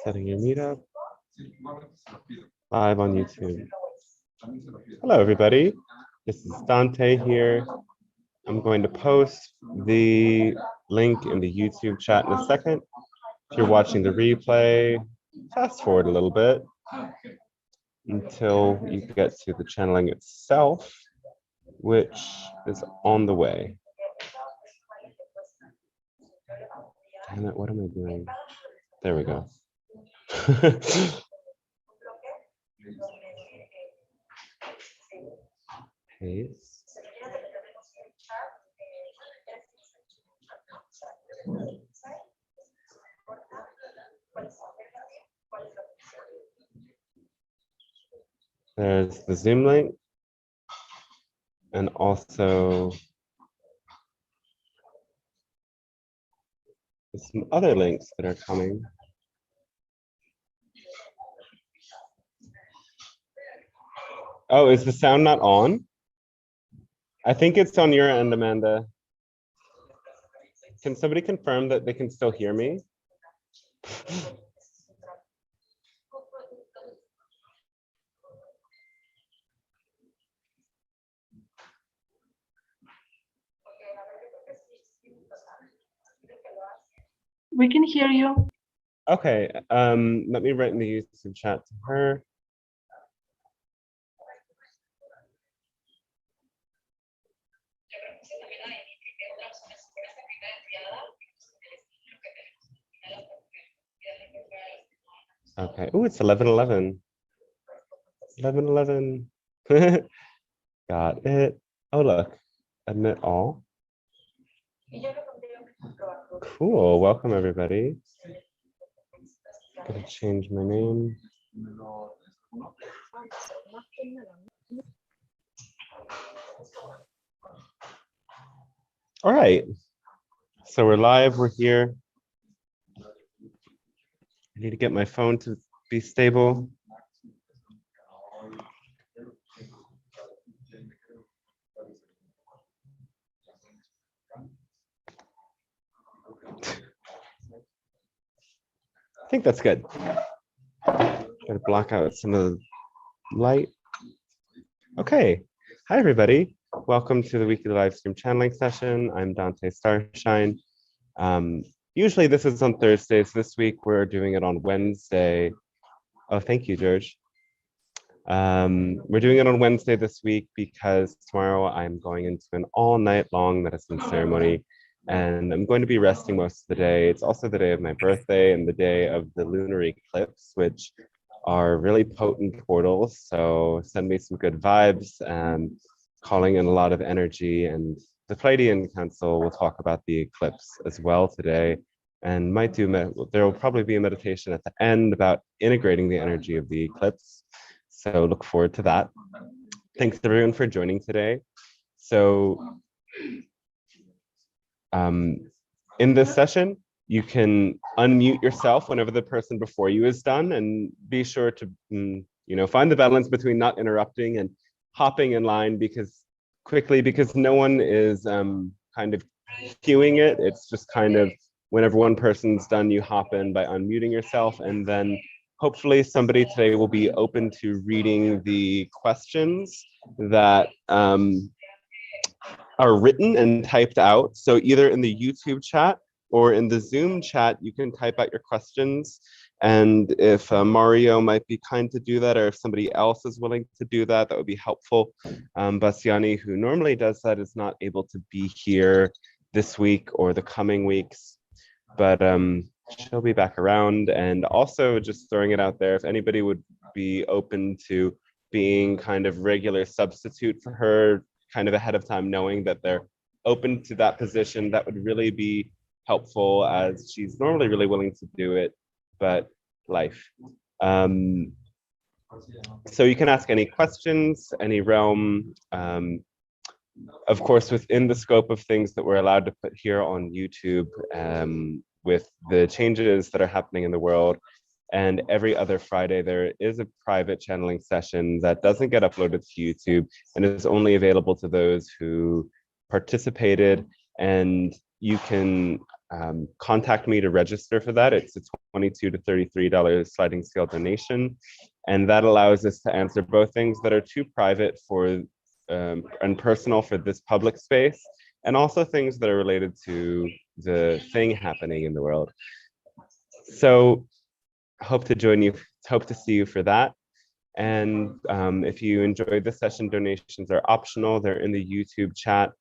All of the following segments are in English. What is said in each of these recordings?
Setting your meetup. Live on YouTube. Hello, everybody. This is Dante here. I'm going to post the link in the YouTube chat in a second. If you're watching the replay, fast forward a little bit until you get to the channeling itself, which is on the way. Damn it, what am I doing? There we go. Paste. There's the Zoom link, and also some other links that are coming. Oh, is the sound not on? I think it's on your end, Amanda. Can somebody confirm that they can still hear me? We can hear you. Okay, let me write in the YouTube chat to her. Okay. Oh, it's 11:11. 11:11. Got it. Oh, look. Admit all. Cool. Welcome, everybody. Gonna change my name. All right. So we're live. We're here. I need to get my phone to be stable. I think that's good. Gotta block out some of the light. Okay. Hi, everybody. Welcome to the weekly live stream channeling session. I'm Dante Starshine. Usually this is on Thursdays. This week we're doing it on Wednesday. Oh, thank you, George. We're doing it on Wednesday this week because tomorrow I'm going into an all night long medicine ceremony and I'm going to be resting most of the day. It's also the day of my birthday and the day of the lunar eclipse, which are really potent portals. So send me some good vibes and calling in a lot of energy. And the Pleiadian Council will talk about the eclipse as well today, and might do, there will probably be a meditation at the end about integrating the energy of the eclipse. So look forward to that. Thanks everyone for joining today. So in this session, you can unmute yourself whenever the person before you is done, and be sure to find the balance between not interrupting and hopping in line because no one is kind of queuing it. It's just kind of whenever one person's done, you hop in by unmuting yourself, and then hopefully somebody today will be open to reading the questions that are written and typed out. So either in the YouTube chat or in the Zoom chat, you can type out your questions. And if Mario might be kind to do that, or if somebody else is willing to do that, that would be helpful. Bastiani, who normally does that, is not able to be here this week or the coming weeks, but she'll be back around. And also just throwing it out there, if anybody would be open to being kind of regular substitute for her, kind of ahead of time, knowing that they're open to that position, that would really be helpful, as she's normally really willing to do it, but life. So you can ask any questions, any realm, of course, within the scope of things that we're allowed to put here on YouTube, with the changes that are happening in the world. And every other Friday, there is a private channeling session that doesn't get uploaded to YouTube and is only available to those who participated. And you can contact me to register for that. It's a $22 to $33 sliding scale donation. And that allows us to answer both things that are too private for and personal for this public space, and also things that are related to the thing happening in the world. So hope to join you, hope to see you for that. And if you enjoyed the session, donations are optional. They're in the YouTube chat,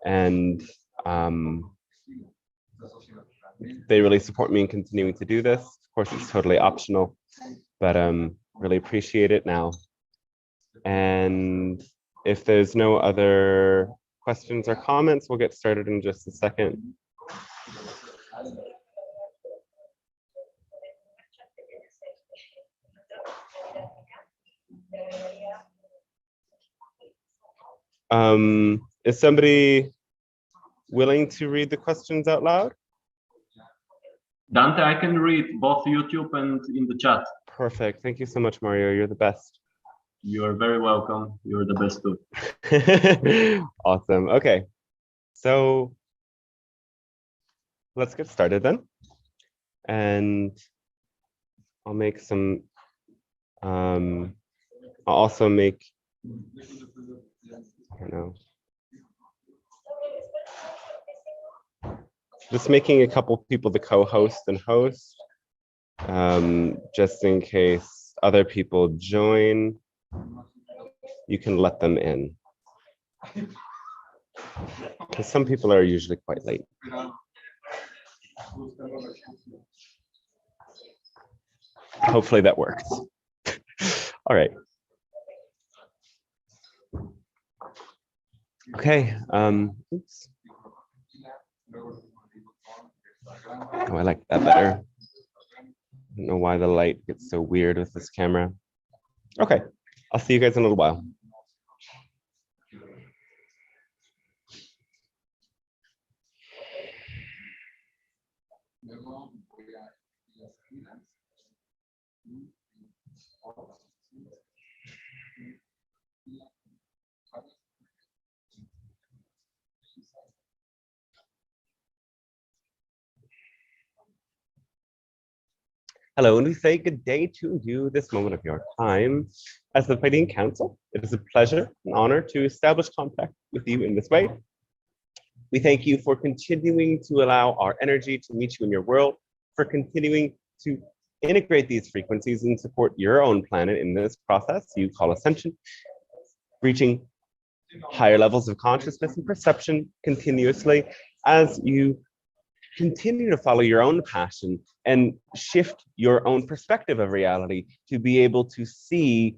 and they really support me in continuing to do this. Of course, it's totally optional, but really appreciate it now. And if there's no other questions or comments, we'll get started in just a second. Is somebody willing to read the questions out loud? Dante, I can read both YouTube and in the chat. Perfect. Thank you so much, Mario. You're the best. You're very welcome. You're the best too. Awesome. Okay. So let's get started then. And I'll make some, I'll also make, I don't know, just making a couple people the co-host and host, just in case other people join, you can let them in. Because some people are usually quite late. Hopefully that works. All right. Okay. Oops. Oh, I like that better. I don't know why the light gets so weird with this camera. Okay. I'll see you guys in a little while. Hello, and we say good day to you this moment of your time. As the Pleiadian Council, it is a pleasure and honor to establish contact with you in this way. We thank you for continuing to allow our energy to meet you in your world, for continuing to integrate these frequencies and support your own planet in this process you call ascension, reaching higher levels of consciousness and perception continuously as you continue to follow your own passion and shift your own perspective of reality to be able to see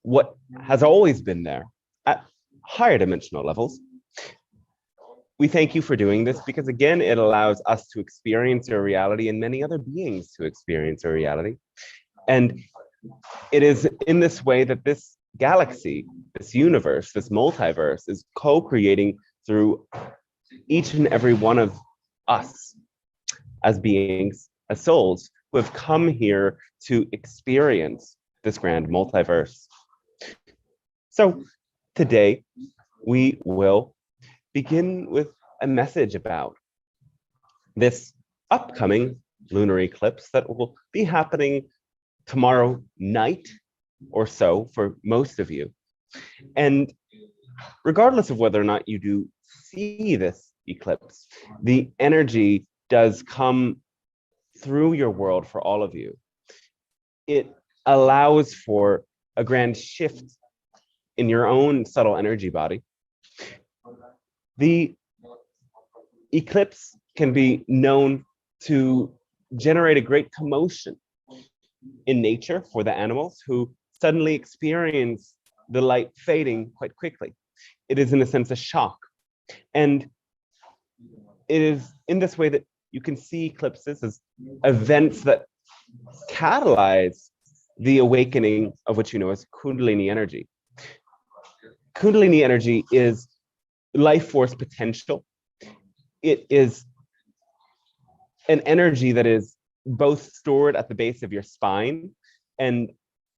what has always been there at higher dimensional levels. We thank you for doing this because, again, it allows us to experience your reality and many other beings to experience your reality. And it is in this way that this galaxy, this universe, this multiverse is co-creating through each and every one of us as beings, as souls who have come here to experience this grand multiverse. So today we will begin with a message about this upcoming lunar eclipse that will be happening tomorrow night or so for most of you. And regardless of whether or not you do see this eclipse, the energy does come through your world for all of you. It allows for a grand shift in your own subtle energy body. The eclipse can be known to generate a great commotion in nature for the animals who suddenly experience the light fading quite quickly. It is, in a sense, a shock. And it is in this way that you can see eclipses as events that catalyze the awakening of what you know as Kundalini energy. Kundalini energy is life force potential. It is an energy that is both stored at the base of your spine and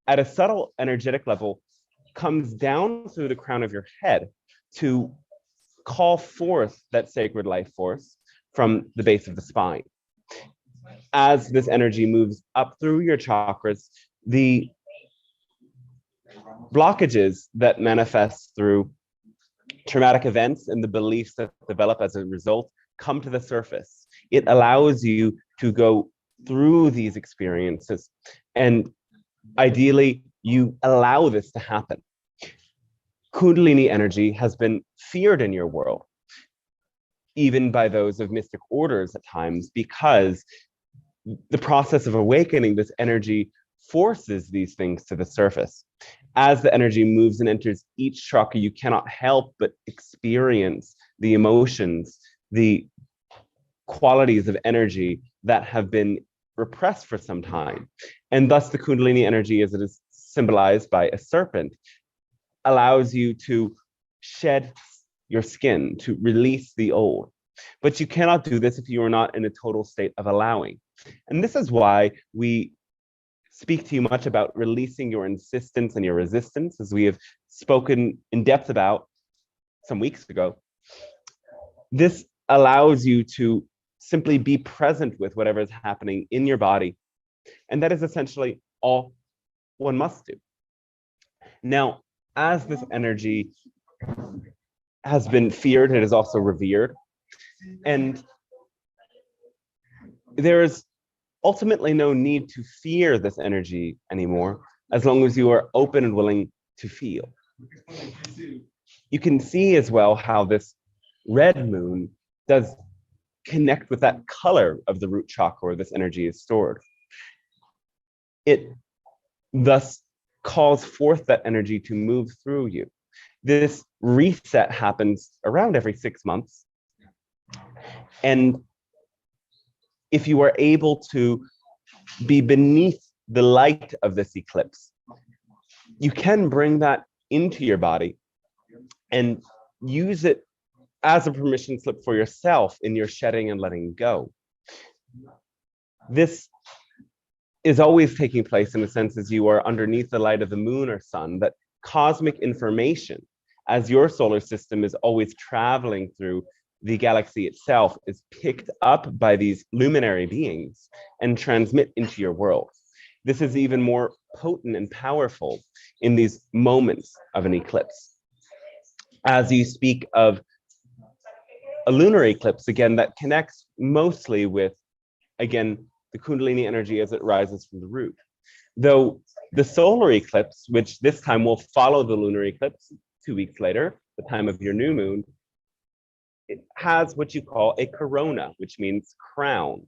at a subtle energetic level comes down through the crown of your head to call forth that sacred life force from the base of the spine. As this energy moves up through your chakras, the blockages that manifest through traumatic events and the beliefs that develop as a result come to the surface. It allows you to go through these experiences, and ideally, you allow this to happen. Kundalini energy has been feared in your world, even by those of mystic orders at times, because the process of awakening this energy forces these things to the surface. As the energy moves and enters each chakra, you cannot help but experience the emotions, the qualities of energy that have been repressed for some time. And thus the Kundalini energy, as it is symbolized by a serpent, allows you to shed your skin, to release the old. But you cannot do this if you are not in a total state of allowing. And this is why we speak to you much about releasing your insistence and your resistance, as we have spoken in depth about some weeks ago. This allows you to simply be present with whatever is happening in your body. And that is essentially all one must do. Now, as this energy has been feared, it is also revered. And there is ultimately no need to fear this energy anymore, as long as you are open and willing to feel. You can see as well how this red moon does connect with that color of the root chakra where this energy is stored. It thus calls forth that energy to move through you. This reset happens around every 6 months. And if you are able to be beneath the light of this eclipse, you can bring that into your body and use it as a permission slip for yourself in your shedding and letting go. This is always taking place in a sense as you are underneath the light of the moon or sun, that cosmic information, as your solar system is always traveling through the galaxy itself, is picked up by these luminary beings and transmit into your world. This is even more potent and powerful in these moments of an eclipse. As you speak of a lunar eclipse, again, that connects mostly with, again, the Kundalini energy as it rises from the root. Though the solar eclipse, which this time will follow the lunar eclipse 2 weeks later, the time of your new moon, it has what you call a corona, which means crown.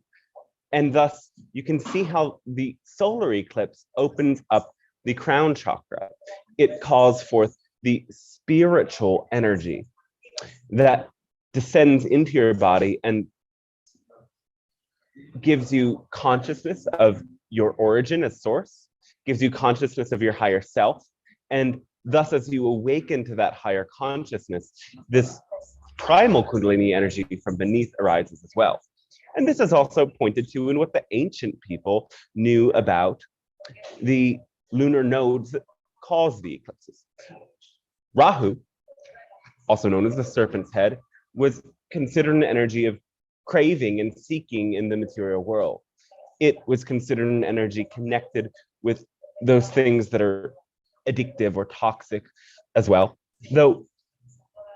And thus you can see how the solar eclipse opens up the crown chakra. It calls forth the spiritual energy that descends into your body and gives you consciousness of your origin as source, gives you consciousness of your higher self. And thus, as you awaken to that higher consciousness, this primal Kundalini energy from beneath arises as well. And this is also pointed to in what the ancient people knew about the lunar nodes that cause the eclipses. Rahu, also known as the serpent's head, was considered an energy of craving and seeking in the material world. It was considered an energy connected with those things that are addictive or toxic as well. Though,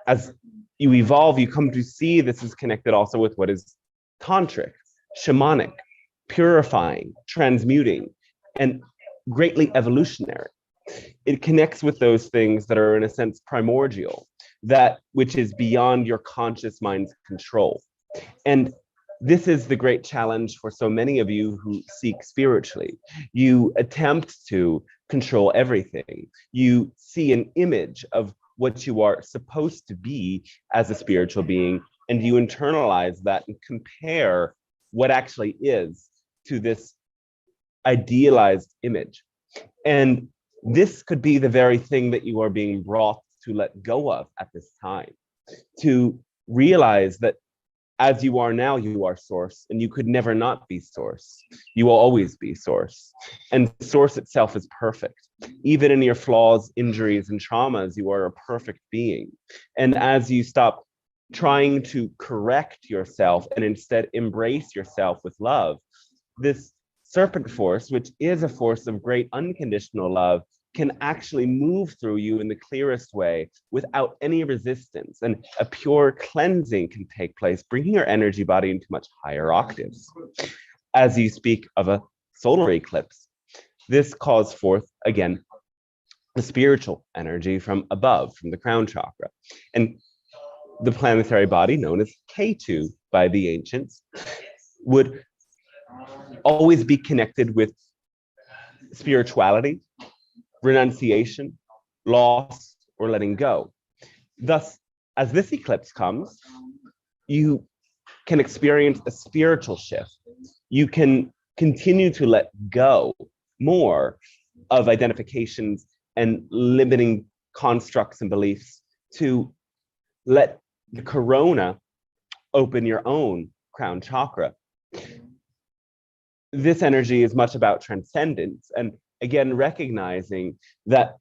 as you evolve, you come to see this is connected also with what is tantric, shamanic, purifying, transmuting, and greatly evolutionary. It connects with those things that are, in a sense, primordial, that which is beyond your conscious mind's control. And this is the great challenge for so many of you who seek spiritually. You attempt to control everything. You see an image of what you are supposed to be as a spiritual being, and you internalize that and compare what actually is to this idealized image. And this could be the very thing that you are being brought to let go of at this time, to realize that as you are now, you are source, and you could never not be source. You will always be source. And source itself is perfect. Even in your flaws, injuries, and traumas, you are a perfect being. And as you stop trying to correct yourself and instead embrace yourself with love. This serpent force, which is a force of great unconditional love, can actually move through you in the clearest way without any resistance, and a pure cleansing can take place, bringing your energy body into much higher octaves. As you speak of a solar eclipse, this calls forth, again, the spiritual energy from above, from the crown chakra. And the planetary body, known as Ketu by the ancients, would always be connected with spirituality, renunciation, loss, or letting go. Thus, as this eclipse comes, you can experience a spiritual shift. You can continue to let go more of identifications and limiting constructs and beliefs, to let the corona open your own crown chakra. This energy is much about transcendence, and again, recognizing that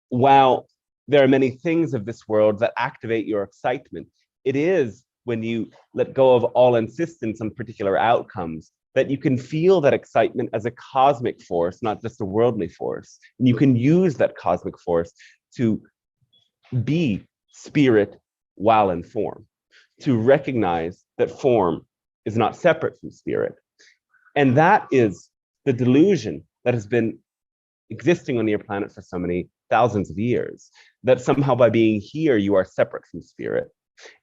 while there are many things of this world that activate your excitement, it is when you let go of all insistence on particular outcomes that you can feel that excitement as a cosmic force, not just a worldly force. And you can use that cosmic force to be spirit while in form, to recognize that form is not separate from spirit. And that is the delusion that has been existing on your planet for so many thousands of years, that somehow by being here, you are separate from spirit.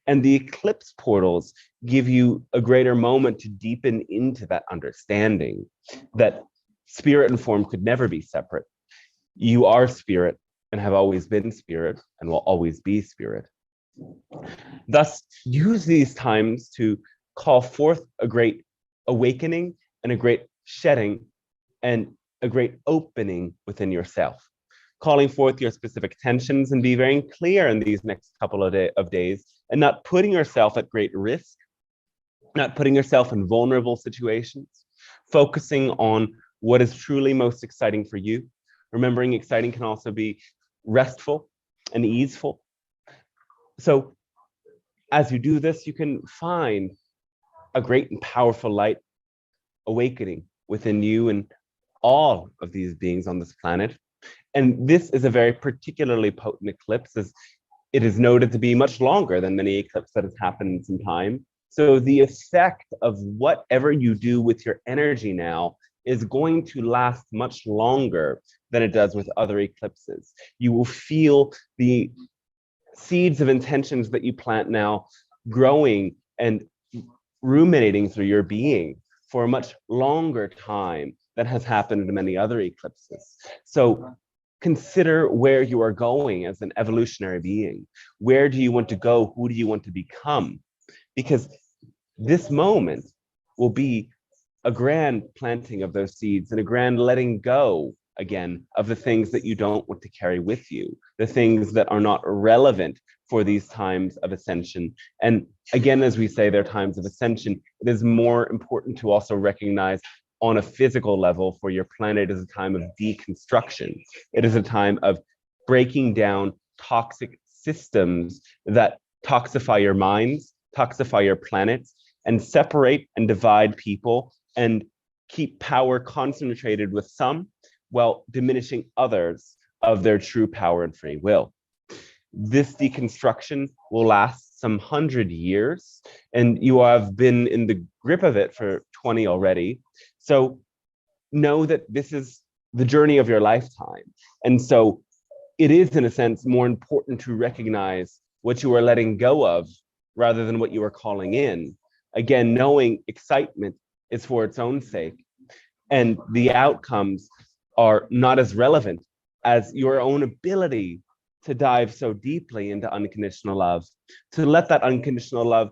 And the eclipse portals give you a greater moment to deepen into that understanding that spirit and form could never be separate. You are spirit and have always been spirit and will always be spirit. Thus, use these times to call forth a great awakening and a great shedding and a great opening within yourself, calling forth your specific tensions, and be very clear in these next couple of days, and not putting yourself at great risk, not putting yourself in vulnerable situations, focusing on what is truly most exciting for you. Remembering exciting can also be restful and easeful. So as you do this, you can find a great and powerful light awakening within you and all of these beings on this planet. And this is a very particularly potent eclipse, as it is noted to be much longer than many eclipses that has happened in some time. So the effect of whatever you do with your energy now is going to last much longer than it does with other eclipses. You will feel the seeds of intentions that you plant now growing and ruminating through your being for a much longer time than has happened in many other eclipses. So consider where you are going as an evolutionary being. Where do you want to go? Who do you want to become? Because this moment will be a grand planting of those seeds and a grand letting go again of the things that you don't want to carry with you, the things that are not relevant for these times of ascension. And again, as we say, they're times of ascension, it is more important to also recognize on a physical level for your planet is a time of deconstruction. It is a time of breaking down toxic systems that toxify your minds, toxify your planets, and separate and divide people and keep power concentrated with some while diminishing others of their true power and free will. This deconstruction will last some 100 years, and you have been in the grip of it for 20 already. So know that this is the journey of your lifetime. And so it is, in a sense, more important to recognize what you are letting go of rather than what you are calling in. Again, knowing excitement is for its own sake, and the outcomes are not as relevant as your own ability to dive so deeply into unconditional love, to let that unconditional love,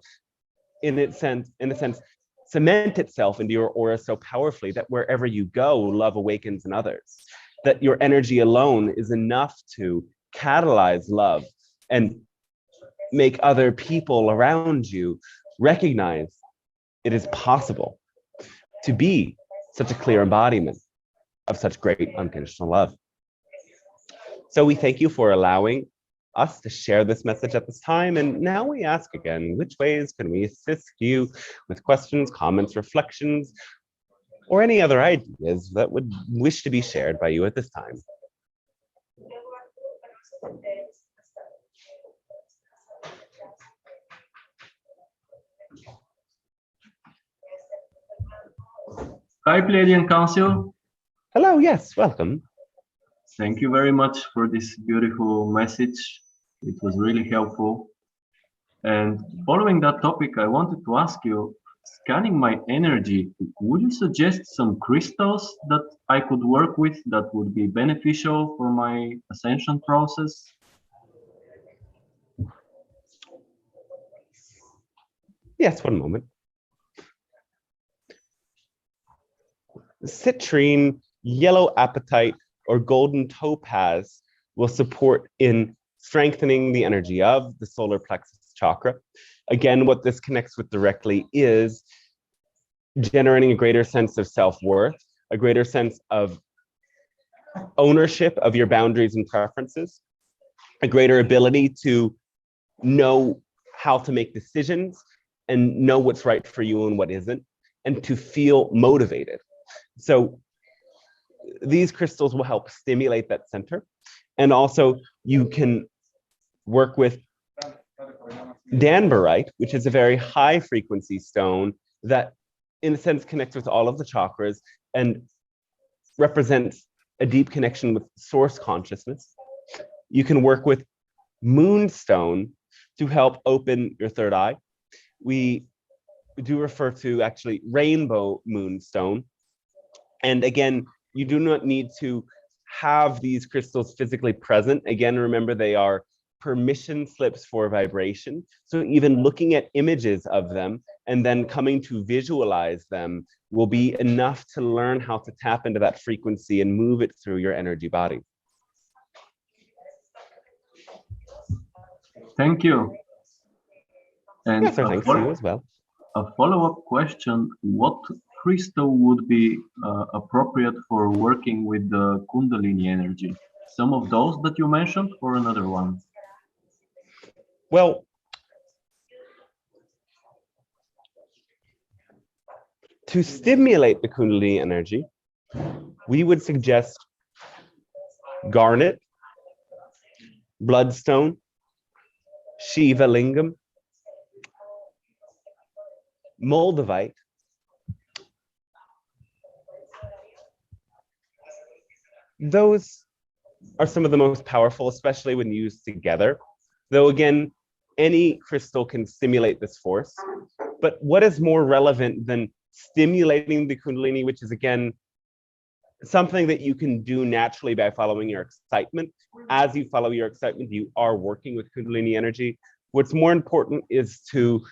in a sense, cement itself into your aura so powerfully that wherever you go, love awakens in others, that your energy alone is enough to catalyze love and make other people around you recognize it is possible to be such a clear embodiment of such great unconditional love. So we thank you for allowing us to share this message at this time. And now we ask again, which ways can we assist you with questions, comments, reflections, or any other ideas that would wish to be shared by you at this time? Hi, Pleiadian Council. Hello, yes, welcome. Thank you very much for this beautiful message. It was really helpful. And following that topic, I wanted to ask you, scanning my energy, would you suggest some crystals that I could work with that would be beneficial for my ascension process? Yes, one moment. Citrine, yellow apatite, or golden topaz will support in strengthening the energy of the solar plexus chakra. Again, what this connects with directly is generating a greater sense of self-worth, a greater sense of ownership of your boundaries and preferences, a greater ability to know how to make decisions and know what's right for you and what isn't, and to feel motivated. So these crystals will help stimulate that center. And also you can work with danbarite, which is a very high frequency stone that in a sense connects with all of the chakras and represents a deep connection with source consciousness. You can work with moonstone to help open your third eye. We do refer to actually rainbow moonstone. And again, you do not need to have these crystals physically present. Again, remember they are permission slips for vibration. So even looking at images of them and then coming to visualize them will be enough to learn how to tap into that frequency and move it through your energy body. Thank you. And yes, sir, thanks to you as well. A follow-up question, what crystal would be appropriate for working with the Kundalini energy? Some of those that you mentioned or another one? Well, to stimulate the Kundalini energy, we would suggest garnet, bloodstone, Shiva lingam, moldavite, those are some of the most powerful, especially when used together. Though again, any crystal can stimulate this force. But what is more relevant than stimulating the Kundalini, which is again, something that you can do naturally by following your excitement. As you follow your excitement, you are working with Kundalini energy. What's more important is to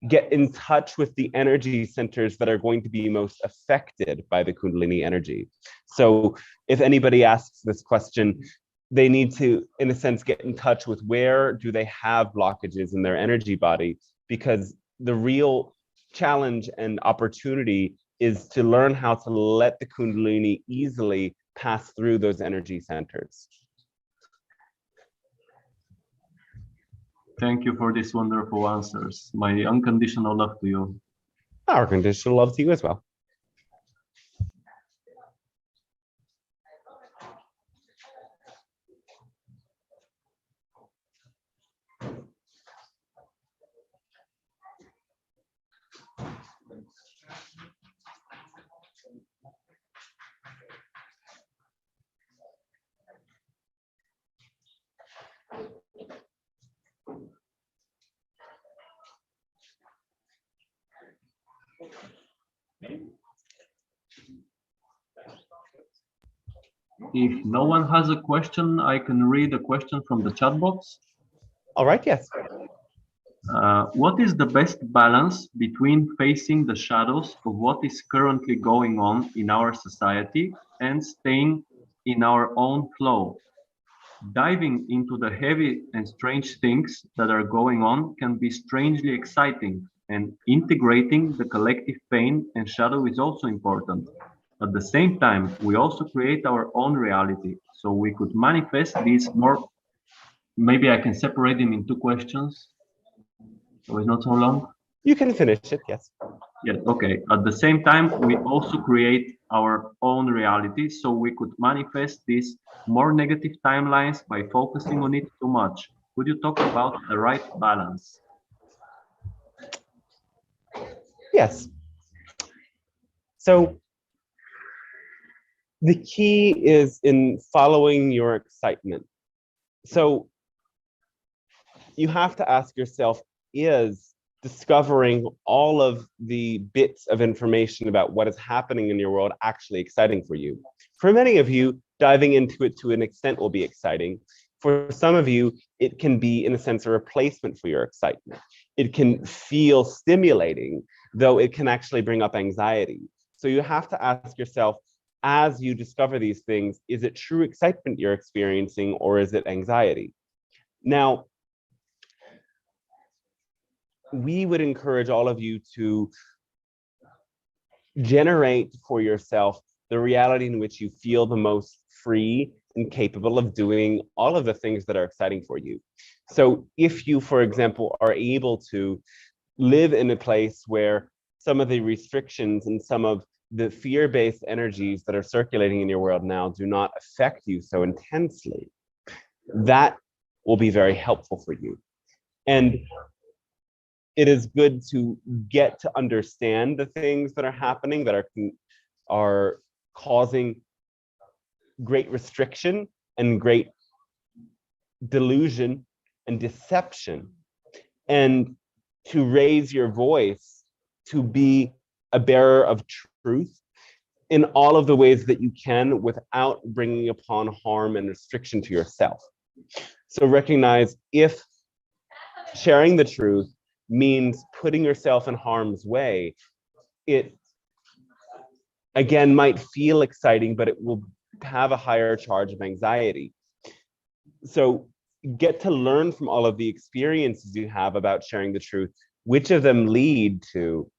get in touch with the energy centers that are going to be most affected by the Kundalini energy. So if anybody asks this question, they need to, in a sense, get in touch with where do they have blockages in their energy body, because the real challenge and opportunity is to learn how to let the Kundalini easily pass through those energy centers. Thank you for these wonderful answers. My unconditional love to you. Our conditional love to you as well. If no one has a question, I can read a question from the chat box. All right, yes. What is the best balance between facing the shadows of what is currently going on in our society and staying in our own flow? Diving into the heavy and strange things that are going on can be strangely exciting, and integrating the collective pain and shadow is also important. At the same time, we also create our own reality, so we could manifest these more maybe I can separate them in two questions, so it's not so long. You can finish it, yes. Yes, okay. At the same time, we also create our own reality, so we could manifest these more negative timelines by focusing on it too much. Could you talk about the right balance? Yes. So the key is in following your excitement. So you have to ask yourself, is discovering all of the bits of information about what is happening in your world actually exciting for you? For many of you, diving into it to an extent will be exciting. For some of you, it can be, in a sense, a replacement for your excitement. It can feel stimulating, though it can actually bring up anxiety. So you have to ask yourself, as you discover these things, is it true excitement you're experiencing, or is it anxiety? Now, we would encourage all of you to generate for yourself the reality in which you feel the most free and capable of doing all of the things that are exciting for you. So if you, for example, are able to live in a place where some of the restrictions and some of the fear-based energies that are circulating in your world now do not affect you so intensely, that will be very helpful for you. And it is good to get to understand the things that are happening that are causing great restriction and great delusion and deception, and to raise your voice to be a bearer of truth in all of the ways that you can without bringing upon harm and restriction to yourself. So recognize if sharing the truth means putting yourself in harm's way, it again might feel exciting, but it will have a higher charge of anxiety. So get to learn from all of the experiences you have about sharing the truth, which of them lead to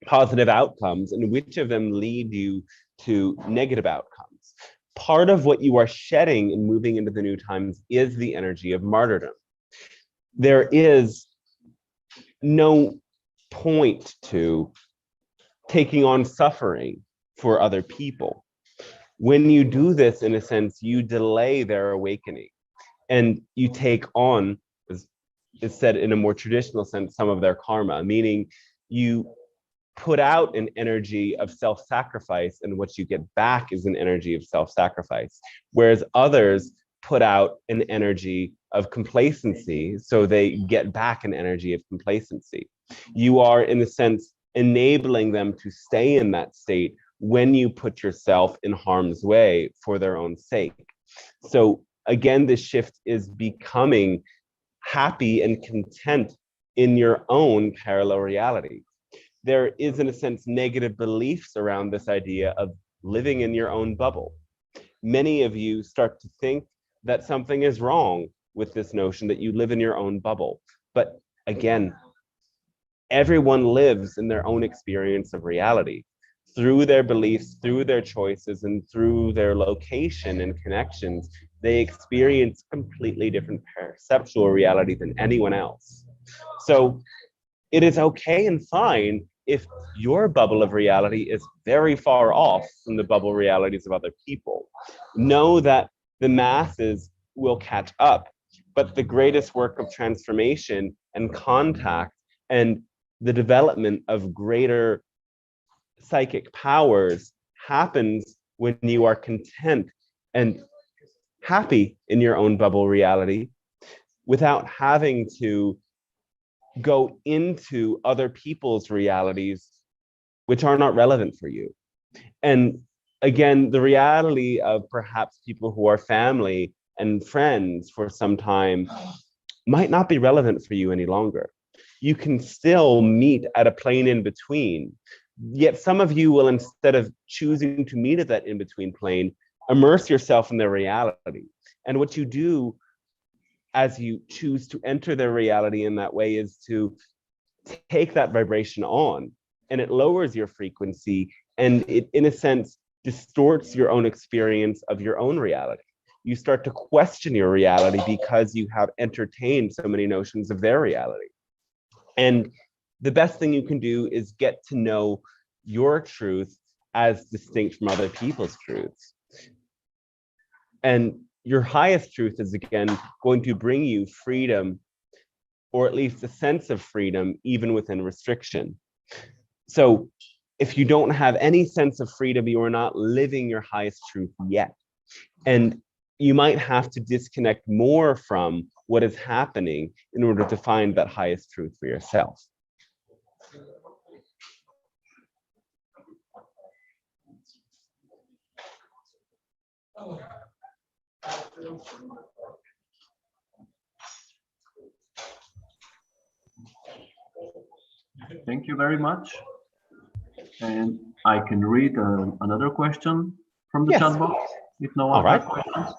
positive outcomes and which of them lead you to negative outcomes. Part of what you are shedding and moving into the new times is the energy of martyrdom. There is no point to taking on suffering for other people. When you do this, in a sense, you delay their awakening and you take on, as is said in a more traditional sense, some of their karma, meaning you put out an energy of self-sacrifice and what you get back is an energy of self-sacrifice, whereas others put out an energy of complacency, so they get back an energy of complacency. You are, in a sense, enabling them to stay in that state when you put yourself in harm's way for their own sake. So again, this shift is becoming happy and content in your own parallel reality. There is, in a sense, negative beliefs around this idea of living in your own bubble. Many of you start to think that something is wrong with this notion that you live in your own bubble. But again, everyone lives in their own experience of reality through their beliefs, through their choices, and through their location and connections. They experience completely different perceptual reality than anyone else. So it is okay and fine if your bubble of reality is very far off from the bubble realities of other people. Know that the masses will catch up, but the greatest work of transformation and contact and the development of greater psychic powers happens when you are content and happy in your own bubble reality without having to go into other people's realities, which are not relevant for you. And again, the reality of perhaps people who are family and friends for some time might not be relevant for you any longer. You can still meet at a plane in between. Yet some of you will, instead of choosing to meet at that in-between plane, immerse yourself in their reality. And what you do as you choose to enter their reality in that way is to take that vibration on, and it lowers your frequency, and it, in a sense, distorts your own experience of your own reality. you start to question your reality because you have entertained so many notions of their reality. And the best thing you can do is get to know your truth as distinct from other people's truths. And your highest truth is, again, going to bring you freedom, or at least a sense of freedom, even within restriction. So if you don't have any sense of freedom, you are not living your highest truth yet. And you might have to disconnect more from what is happening in order to find that highest truth for yourself. Thank you very much. And I can read another question from the chat box if no one has questions.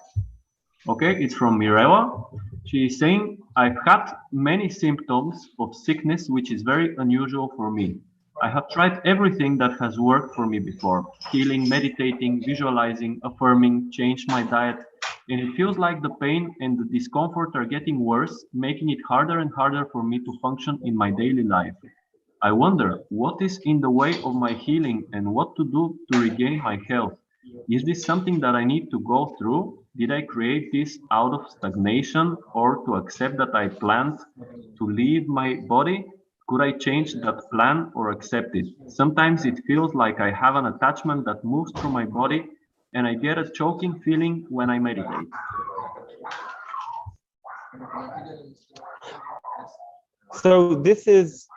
Okay, it's from Mirella. She is saying, I've had many symptoms of sickness, which is very unusual for me. I have tried everything that has worked for me before: healing, meditating, visualizing, affirming, changed my diet, and it feels like the pain and the discomfort are getting worse, making it harder and harder for me to function in my daily life. I wonder what is in the way of my healing and what to do to regain my health. Is this something that I need to go through? Did I create this out of stagnation or to accept that I planned to leave my body? Could I change that plan or accept it? Sometimes it feels like I have an attachment that moves through my body and I get a choking feeling when I meditate. So this is,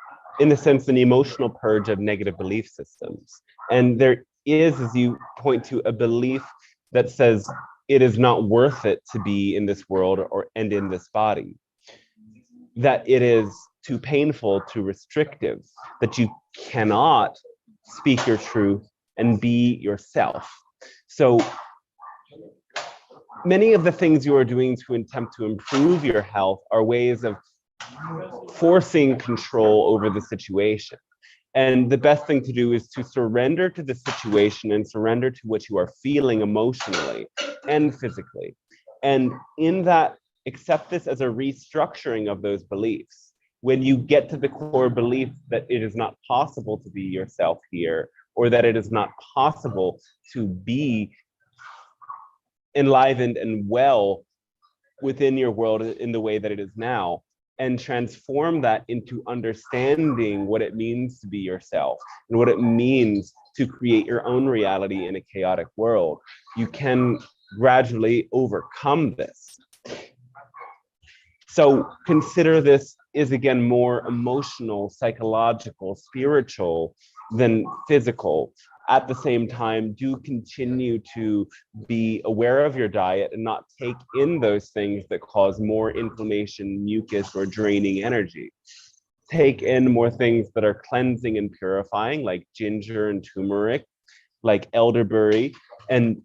in a sense, an emotional purge of negative belief systems. And there is, as you point to, a belief that says it is not worth it to be in this world and in this body. That it is too painful, too restrictive, that you cannot speak your truth and be yourself. So many of the things you are doing to attempt to improve your health are ways of forcing control over the situation. And the best thing to do is to surrender to the situation and surrender to what you are feeling emotionally and physically. And in that, accept this as a restructuring of those beliefs. When you get to the core belief that it is not possible to be yourself here, or that it is not possible to be enlivened and well within your world in the way that it is now, and transform that into understanding what it means to be yourself and what it means to create your own reality in a chaotic world, you can gradually overcome this. So consider this is, again, more emotional, psychological, spiritual than physical. At the same time, do continue to be aware of your diet and not take in those things that cause more inflammation, mucus, or draining energy. Take in more things that are cleansing and purifying, like ginger and turmeric, like elderberry, and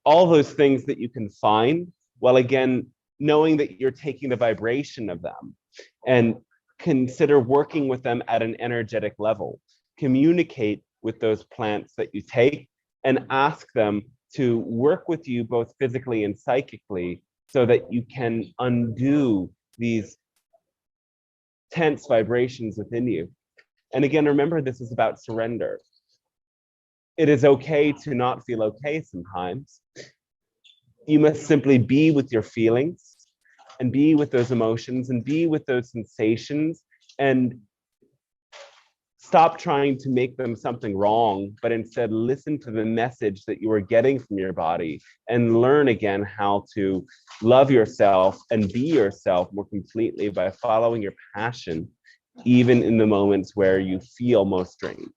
all those things that you can find, while again, knowing that you're taking the vibration of them, and consider working with them at an energetic level. Communicate with those plants that you take and ask them to work with you both physically and psychically so that you can undo these tense vibrations within you. And again, remember, this is about surrender. It is okay to not feel okay sometimes. You must simply be with your feelings and be with those emotions and be with those sensations, and stop trying to make them something wrong, but instead listen to the message that you are getting from your body and learn again how to love yourself and be yourself more completely by following your passion, even in the moments where you feel most drained.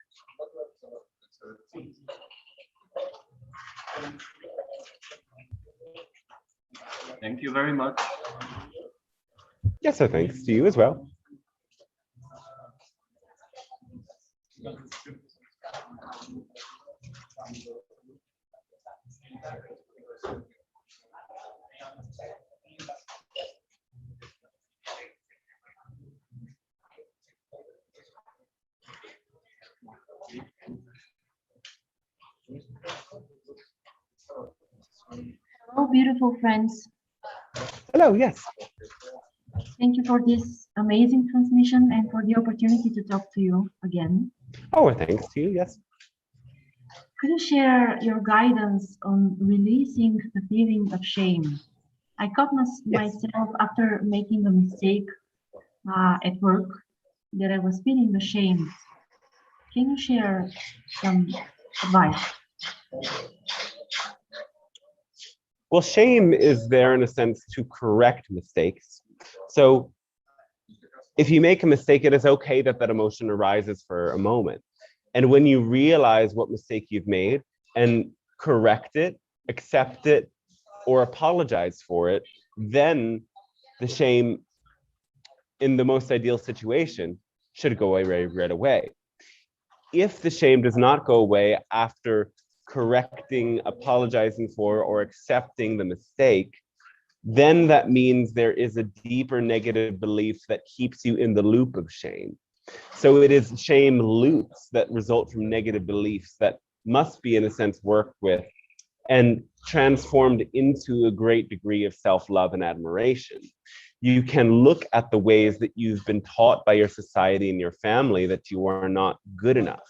Thank you very much. Yes, so thanks to you as well. Hello, beautiful friends. Hello, yes. Thank you for this amazing transmission and for the opportunity to talk to you again. Oh, thanks to you, yes. Could you share your guidance on releasing the feeling of shame? I caught myself after making a mistake at work that I was feeling ashamed. Can you share some advice? Well, shame is there in a sense to correct mistakes. So if you make a mistake, it is okay that that emotion arises for a moment. And when you realize what mistake you've made and correct it, accept it, or apologize for it, then the shame in the most ideal situation should go away right away. If the shame does not go away after correcting, apologizing for, or accepting the mistake, then that means there is a deeper negative belief that keeps you in the loop of shame. So it is shame loops that result from negative beliefs that must be, in a sense, worked with and transformed into a great degree of self-love and admiration. You can look at the ways that you've been taught by your society and your family that you are not good enough.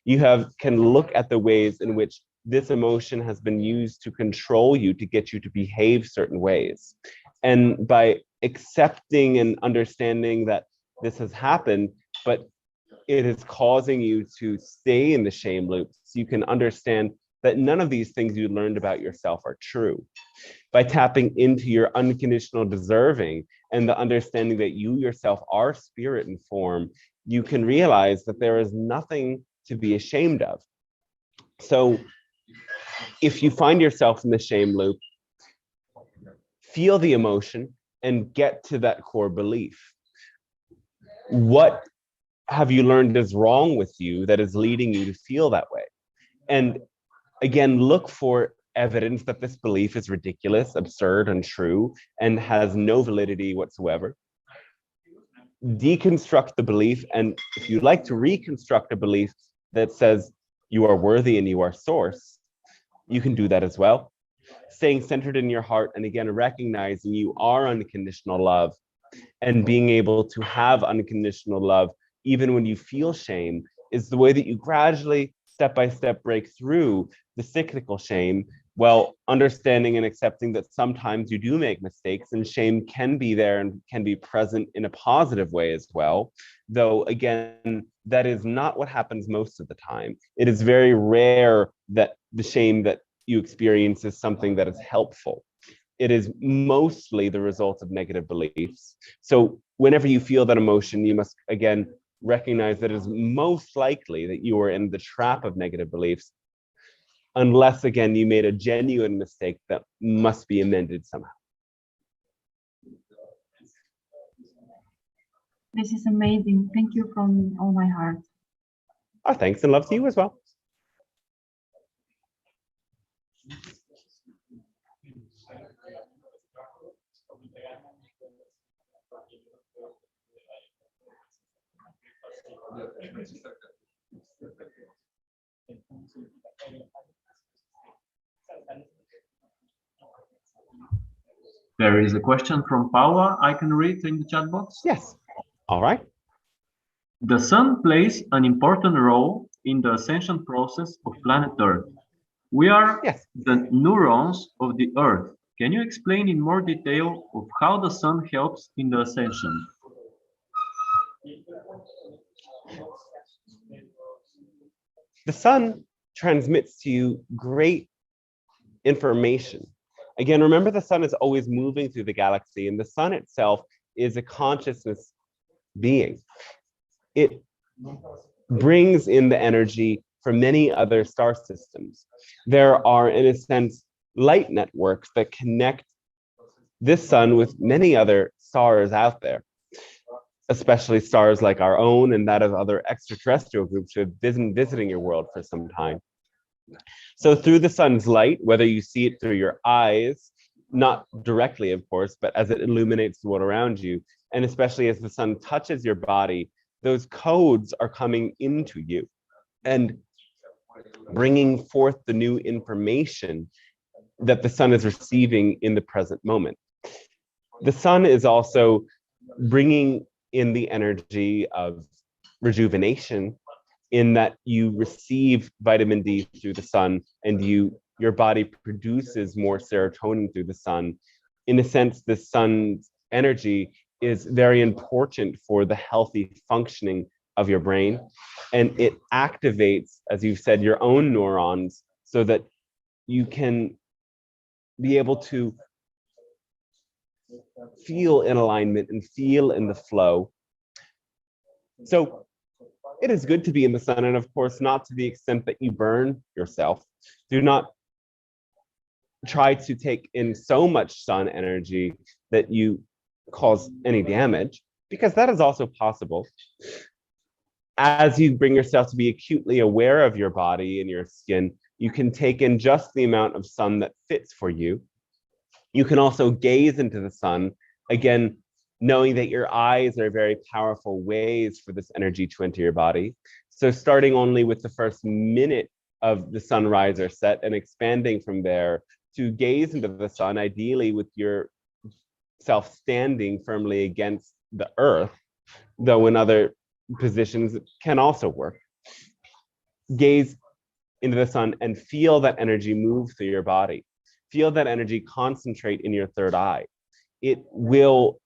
You can look at the ways in which this emotion has been used to control you, to get you to behave certain ways. And by accepting and understanding that this has happened, but it is causing you to stay in the shame loop, so you can understand that none of these things you learned about yourself are true. By tapping into your unconditional deserving and the understanding that you yourself are spirit and form, you can realize that there is nothing to be ashamed of. So if you find yourself in the shame loop, feel the emotion and get to that core belief. What have you learned is wrong with you that is leading you to feel that way? And again, look for evidence that this belief is ridiculous, absurd, untrue, and has no validity whatsoever. Deconstruct the belief, and if you like to reconstruct a belief that says you are worthy and you are source, you can do that as well. Staying centered in your heart, and again, recognizing you are unconditional love, and being able to have unconditional love even when you feel shame is the way that you gradually, step by step, break through the cyclical shame, while understanding and accepting that sometimes you do make mistakes, and shame can be there and can be present in a positive way as well. Though again, that is not what happens most of the time. It is very rare that the shame that you experience is something that is helpful. It is mostly the result of negative beliefs. So whenever you feel that emotion, you must again recognize that it is most likely that you are in the trap of negative beliefs, unless again you made a genuine mistake that must be amended somehow. This is amazing. Thank you from all my heart. Our thanks and love to you as well. There is a question from Paula I can read in the chat box. Yes. All right. The sun plays an important role in the ascension process of planet Earth. We are the neurons of the Earth. Can you explain in more detail of how the sun helps in the ascension? The sun transmits to you great information. Again, remember the sun is always moving through the galaxy, and the sun itself is a consciousness being. It brings in the energy from many other star systems. There are, in a sense, light networks that connect this sun with many other stars out there, especially stars like our own and that of other extraterrestrial groups who have been visiting your world for some time. So through the sun's light, whether you see it through your eyes, not directly, of course, but as it illuminates the world around you, and especially as the sun touches your body, those codes are coming into you and bringing forth the new information that the sun is receiving in the present moment. The sun is also bringing in the energy of rejuvenation, in that you receive vitamin D through the sun, and your body produces more serotonin through the sun. In a sense, the sun's energy is very important for the healthy functioning of your brain, and it activates, as you've said, your own neurons so that you can be able to feel in alignment and feel in the flow. So it is good to be in the sun, and of course, not to the extent that you burn yourself. Do not try to take in so much sun energy that you cause any damage, because that is also possible. As you bring yourself to be acutely aware of your body and your skin, you can take in just the amount of sun that fits for you. You can also gaze into the sun, again, knowing that your eyes are very powerful ways for this energy to enter your body. So starting only with the first minute of the sunrise or set and expanding from there to gaze into the sun, ideally with yourself standing firmly against the earth, though in other positions it can also work. Gaze into the sun and feel that energy move through your body. Feel that energy concentrate in your third eye. It will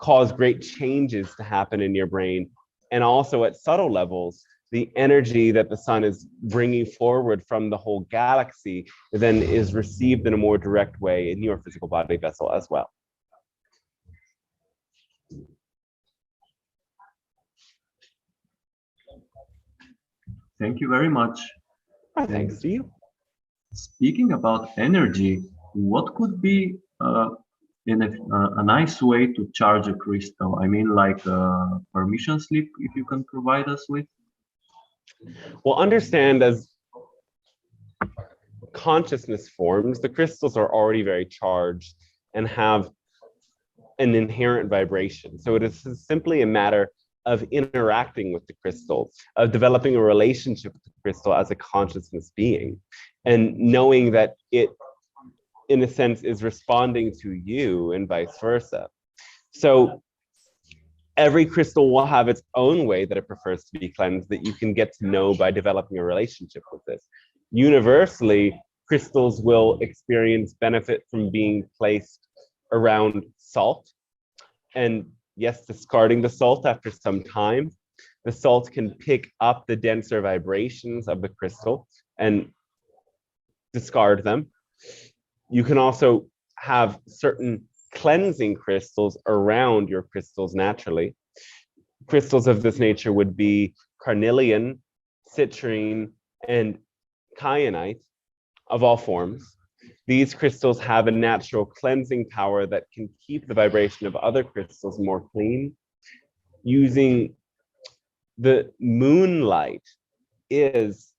cause great changes to happen in your brain. And also at subtle levels, the energy that the sun is bringing forward from the whole galaxy then is received in a more direct way in your physical body vessel as well. Thank you very much. Thanks to you. Speaking about energy, what could be a nice way to charge a crystal? I mean, like a permission slip, if you can provide us with. Well, understand as consciousness forms, the crystals are already very charged and have an inherent vibration. So it is simply a matter of interacting with the crystal, of developing a relationship with the crystal as a consciousness being, and knowing that it, in a sense, is responding to you and vice versa. So every crystal will have its own way that it prefers to be cleansed that you can get to know by developing a relationship with this. Universally, crystals will experience benefit from being placed around salt. And yes, discarding the salt after some time, the salt can pick up the denser vibrations of the crystal and discard them. You can also have certain cleansing crystals around your crystals naturally. Crystals of this nature would be carnelian, citrine, and kyanite of all forms. These crystals have a natural cleansing power that can keep the vibration of other crystals more clean. Using the moonlight is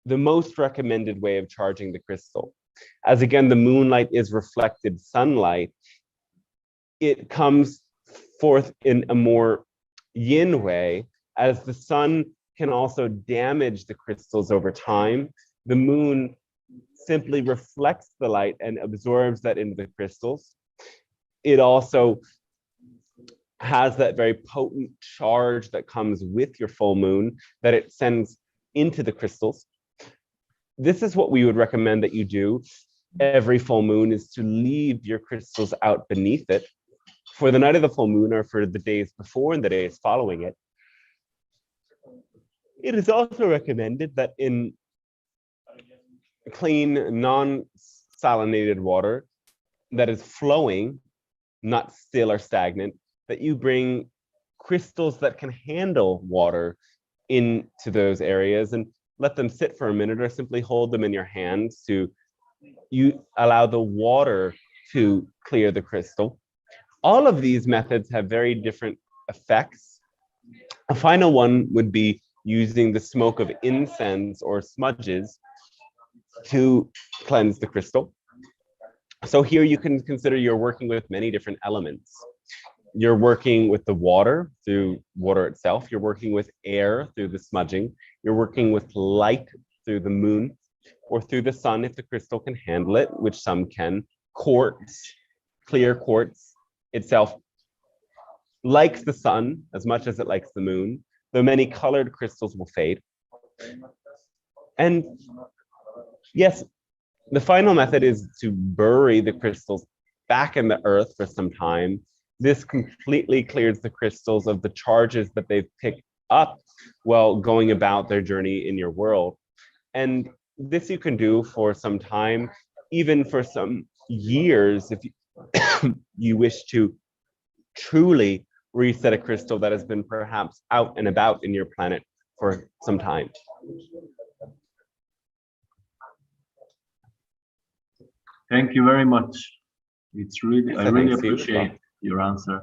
the most recommended way of charging the crystal. As again, the moonlight is reflected sunlight, it comes forth in a more yin way, as the sun can also damage the crystals over time. The moon simply reflects the light and absorbs that into the crystals. It also has that very potent charge that comes with your full moon that it sends into the crystals. This is what we would recommend that you do every full moon, is to leave your crystals out beneath it for the night of the full moon or for the days before and the days following it. It is also recommended that in clean, non-salinated water that is flowing, not still or stagnant, that you bring crystals that can handle water into those areas and let them sit for a minute, or simply hold them in your hands to allow the water to clear the crystal. All of these methods have very different effects. A final one would be using the smoke of incense or smudges to cleanse the crystal. So here you can consider you're working with many different elements. You're working with the water through water itself. You're working with air through the smudging. You're working with light through the moon. or through the sun if the crystal can handle it, which some can. Quartz, clear quartz itself likes the sun as much as it likes the moon, though many colored crystals will fade. And yes, the final method is to bury the crystals back in the earth for some time. This completely clears the crystals of the charges that they've picked up while going about their journey in your world. And this you can do for some time, even for some years, if you, you wish to truly reset a crystal that has been perhaps out and about in your planet for some time. Thank you very much. It's really, I really Thanks to you. appreciate your answer.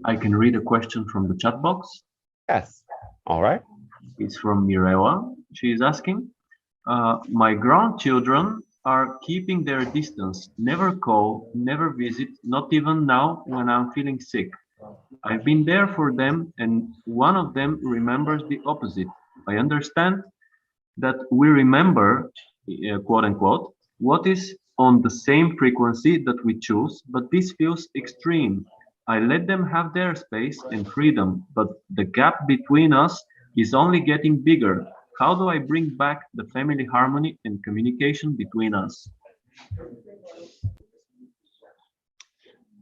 I can read a question from the chat box. Yes. All right. It's from Mirewa. She is asking, my grandchildren are keeping their distance, never call, never visit, not even now when I'm feeling sick. I've been there for them and one of them remembers the opposite. I understand that we remember, quote unquote, what is on the same frequency that we choose, but this feels extreme. I let them have their space and freedom, but the gap between us is only getting bigger. How do I bring back the family harmony and communication between us?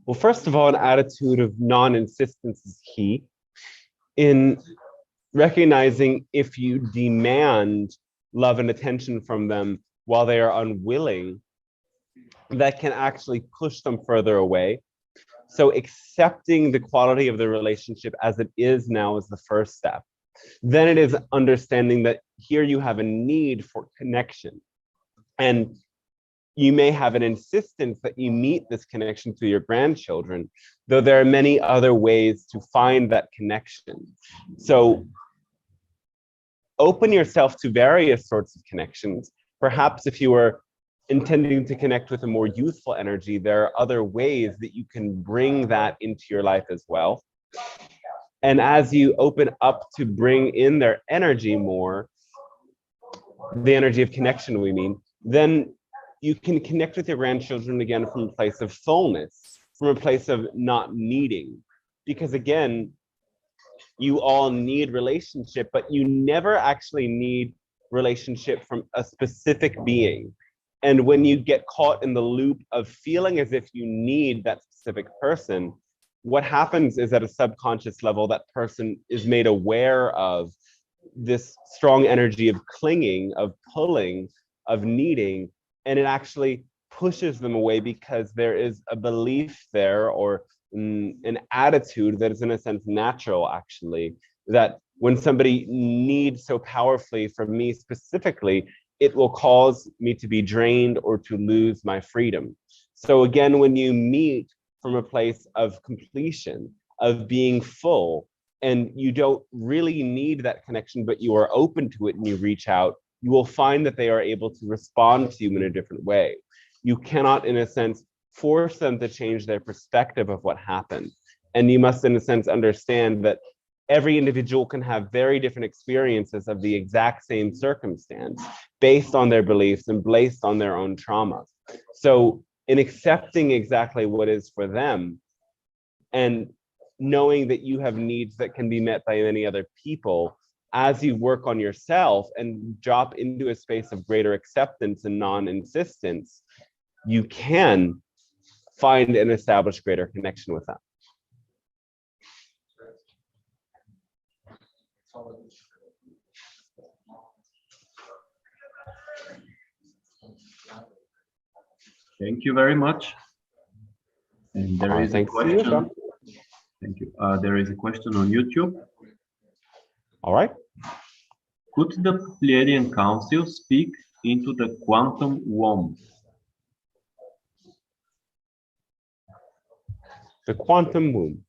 Well, first of all, an attitude of non-insistence is key. In recognizing if you demand love and attention from them while they are unwilling, that can actually push them further away. So accepting the quality of the relationship as it is now is the first step. Then it is understanding that here you have a need for connection. And you may have an insistence that you meet this connection through your grandchildren, though there are many other ways to find that connection. So open yourself to various sorts of connections. Perhaps if you are intending to connect with a more youthful energy, there are other ways that you can bring that into your life as well. And as you open up to bring in their energy more, the energy of connection, we mean, then you can connect with your grandchildren again from a place of fullness, from a place of not needing. Because again, you all need relationship, but you never actually need relationship from a specific being. And when you get caught in the loop of feeling as if you need that specific person, what happens is at a subconscious level, that person is made aware of this strong energy of clinging, of pulling, of needing, and it actually pushes them away because there is a belief there or an attitude that is in a sense natural actually, that when somebody needs so powerfully from me specifically, it will cause me to be drained or to lose my freedom. So again, when you meet from a place of completion, of being full, and you don't really need that connection, but you are open to it and you reach out, you will find that they are able to respond to you in a different way. You cannot, in a sense, force them to change their perspective of what happened. And you must, in a sense, understand that every individual can have very different experiences of the exact same circumstance based on their beliefs and based on their own trauma. So in accepting exactly what is for them and knowing that you have needs that can be met by many other people, as you work on yourself and drop into a space of greater acceptance and non-insistence, you can find and establish greater connection with them. Thank you very much. And there is a question. Thank you. There is a question on YouTube. All right. Could the Pleiadian Council speak into the quantum womb? The quantum womb.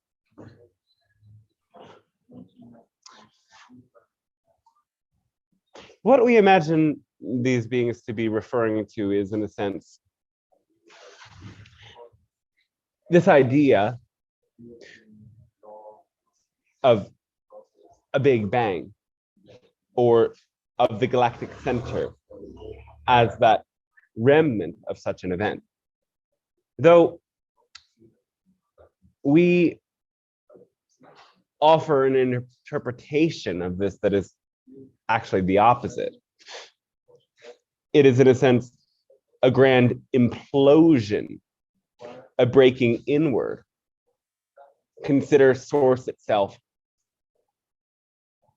what we imagine these beings to be referring to is, in a sense, this idea of a Big Bang, or of the galactic center as that remnant of such an event. Though we offer an interpretation of this that is actually the opposite. It is, in a sense, a grand implosion, a breaking inward. Consider source itself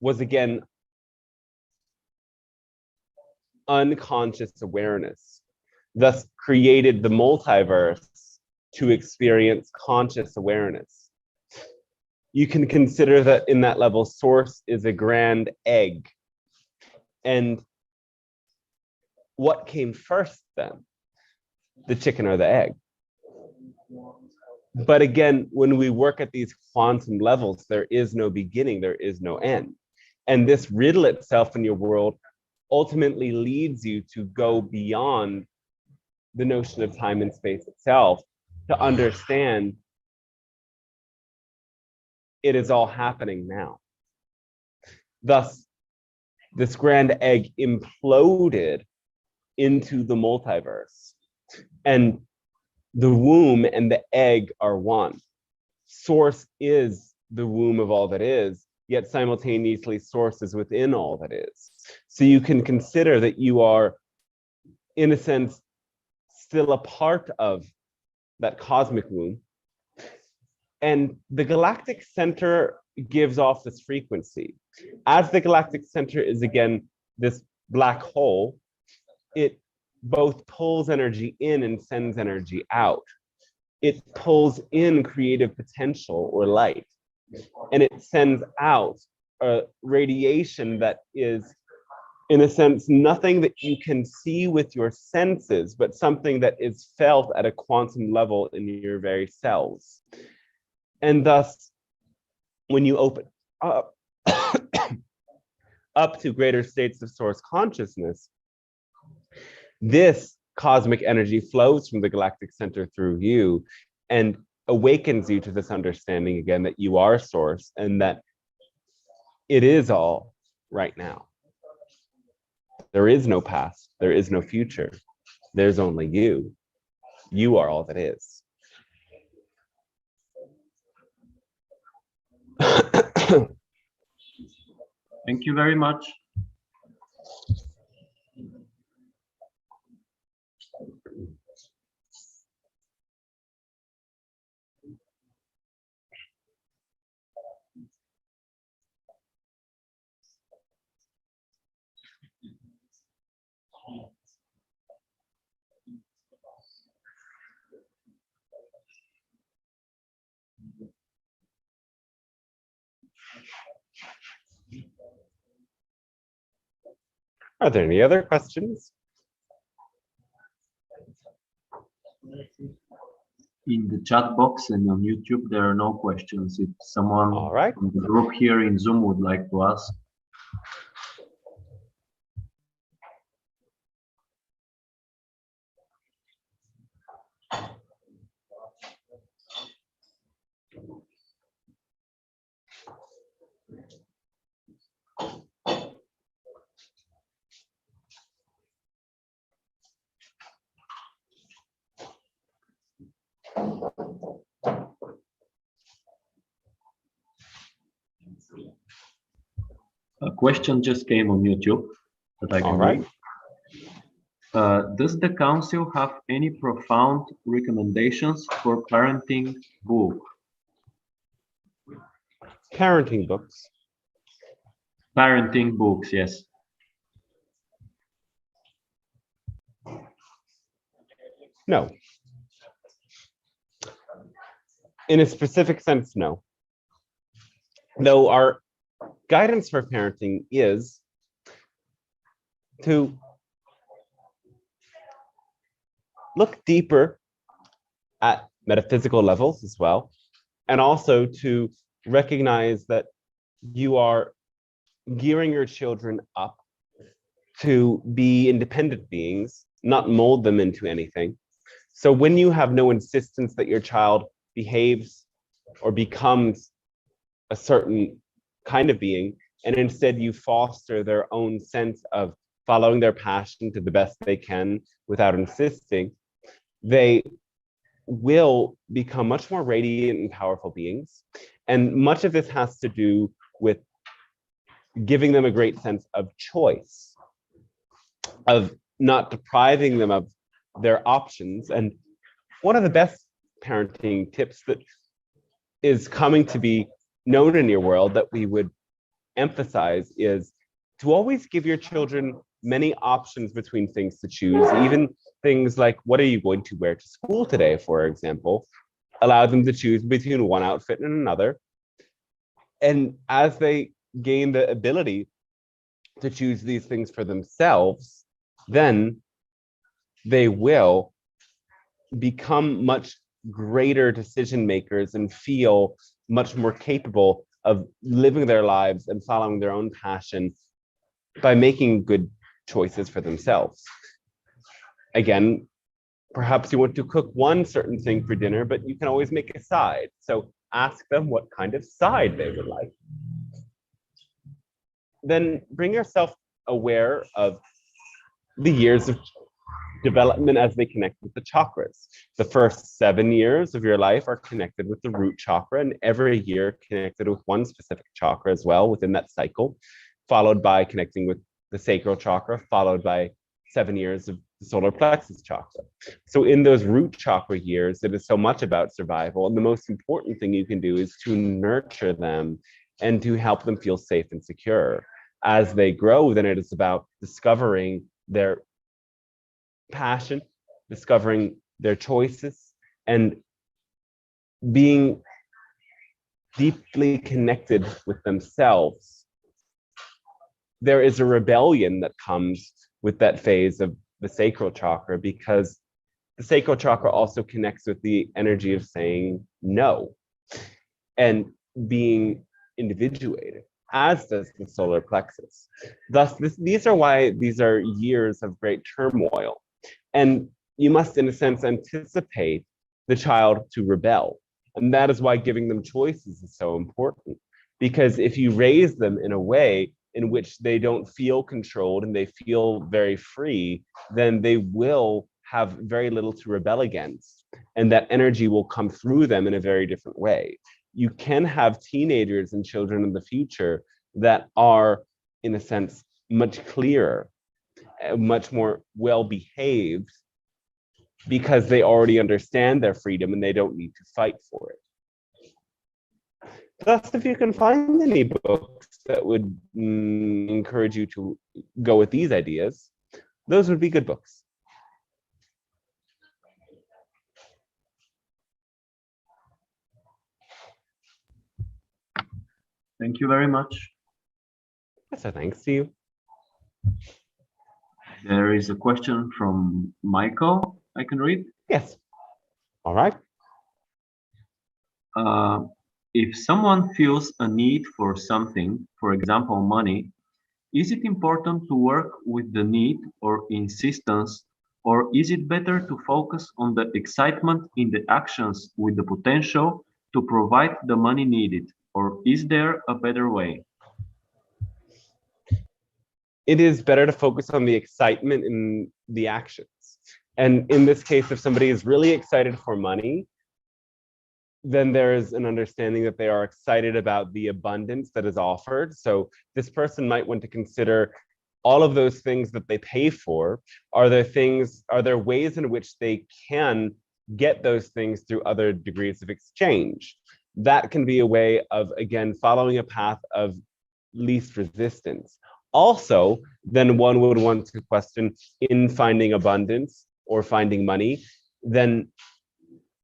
was again unconscious awareness, thus created the multiverse to experience conscious awareness. You can consider that in that level, source is a grand egg. And what came first then? The chicken or the egg? But again, when we work at these quantum levels, there is no beginning, there is no end. And this riddle itself in your world ultimately leads you to go beyond the notion of time and space itself to understand it is all happening now. Thus, this grand egg imploded into the multiverse, and the womb and the egg are one. Source is the womb of all that is, yet simultaneously source is within all that is. So you can consider that you are, in a sense, still a part of that cosmic womb. And the galactic center gives off this frequency. As the galactic center is, again, this black hole, it both pulls energy in and sends energy out. It pulls in creative potential or light, and it sends out a radiation that is, in a sense, nothing that you can see with your senses, but something that is felt at a quantum level in your very cells. And thus, when you open up, up to greater states of source consciousness, this cosmic energy flows from the galactic center through you and awakens you to this understanding again that you are source and that it is all right now. There is no past, there is no future. There's only you. You are all that is. Thank you very much. Are there any other questions? In the chat box and on YouTube, there are no questions. If someone All right. from the group here in Zoom would like to ask. A question just came on YouTube that I can read. Does the council have any profound recommendations for parenting book? Parenting books. Parenting books, yes. No. In a specific sense, no. Though our guidance for parenting is to look deeper at metaphysical levels as well, and also to recognize that you are gearing your children up to be independent beings, not mold them into anything. So when you have no insistence that your child behaves or becomes a certain kind of being, and instead you foster their own sense of following their passion to the best they can without insisting, they will become much more radiant and powerful beings. And much of this has to do with giving them a great sense of choice, of not depriving them of their options. And one of the best parenting tips that is coming to be known in your world that we would emphasize is to always give your children many options between things to choose, even things like, what are you going to wear to school today, for example? Allow them to choose between one outfit and another. And as they gain the ability to choose these things for themselves, then they will become much greater decision makers and feel much more capable of living their lives and following their own passion by making good choices for themselves. Again, perhaps you want to cook one certain thing for dinner, but you can always make a side. So ask them what kind of side they would like. Then bring yourself aware of the years of development as they connect with the chakras. The first 7 years of your life are connected with the root chakra, and every year connected with one specific chakra as well within that cycle, followed by connecting with the sacral chakra, followed by 7 years of the solar plexus chakra. So in those root chakra years, it is so much about survival. And the most important thing you can do is to nurture them and to help them feel safe and secure. As they grow, then it is about discovering their passion, discovering their choices, and being deeply connected with themselves. There is a rebellion that comes with that phase of the sacral chakra, because the sacral chakra also connects with the energy of saying no and being individuated, as does the solar plexus. Thus, these are why these are years of great turmoil. And you must, in a sense, anticipate the child to rebel. And that is why giving them choices is so important. Because if you raise them in a way in which they don't feel controlled and they feel very free, then they will have very little to rebel against. And that energy will come through them in a very different way. You can have teenagers and children in the future that are, in a sense, much clearer, much more well-behaved, because they already understand their freedom and they don't need to fight for it. Thus, if you can find any books that would encourage you to go with these ideas, those would be good books. Thank you very much. So thanks to you. There is a question from Michael I can read. Yes. All right. If someone feels a need for something, for example, money, is it important to work with the need or insistence, or is it better to focus on the excitement in the actions with the potential to provide the money needed, or is there a better way? It is better to focus on the excitement in the actions. And in this case, if somebody is really excited for money, then there is an understanding that they are excited about the abundance that is offered. So this person might want to consider all of those things that they pay for. Are there ways in which they can get those things through other degrees of exchange? That can be a way of, again, following a path of least resistance. Also, then one would want to question, in finding abundance or finding money, then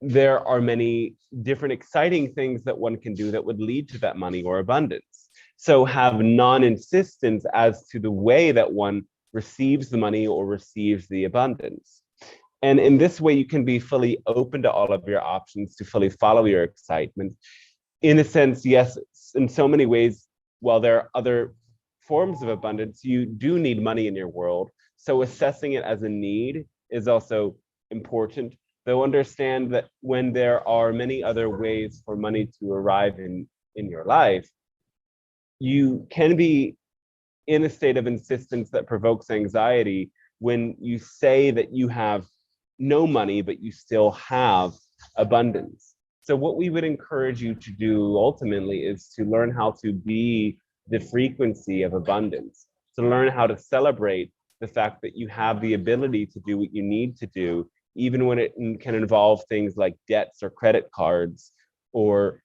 there are many different exciting things that one can do that would lead to that money or abundance. So have non-insistence as to the way that one receives the money or receives the abundance. And in this way, you can be fully open to all of your options, to fully follow your excitement. In a sense, yes, in so many ways, while there are other forms of abundance, you do need money in your world. So assessing it as a need is also important, though understand that when there are many other ways for money to arrive in your life, you can be in a state of insistence that provokes anxiety when you say that you have no money, but you still have abundance. So what we would encourage you to do ultimately is to learn how to be the frequency of abundance, to learn how to celebrate the fact that you have the ability to do what you need to do, even when it can involve things like debts or credit cards or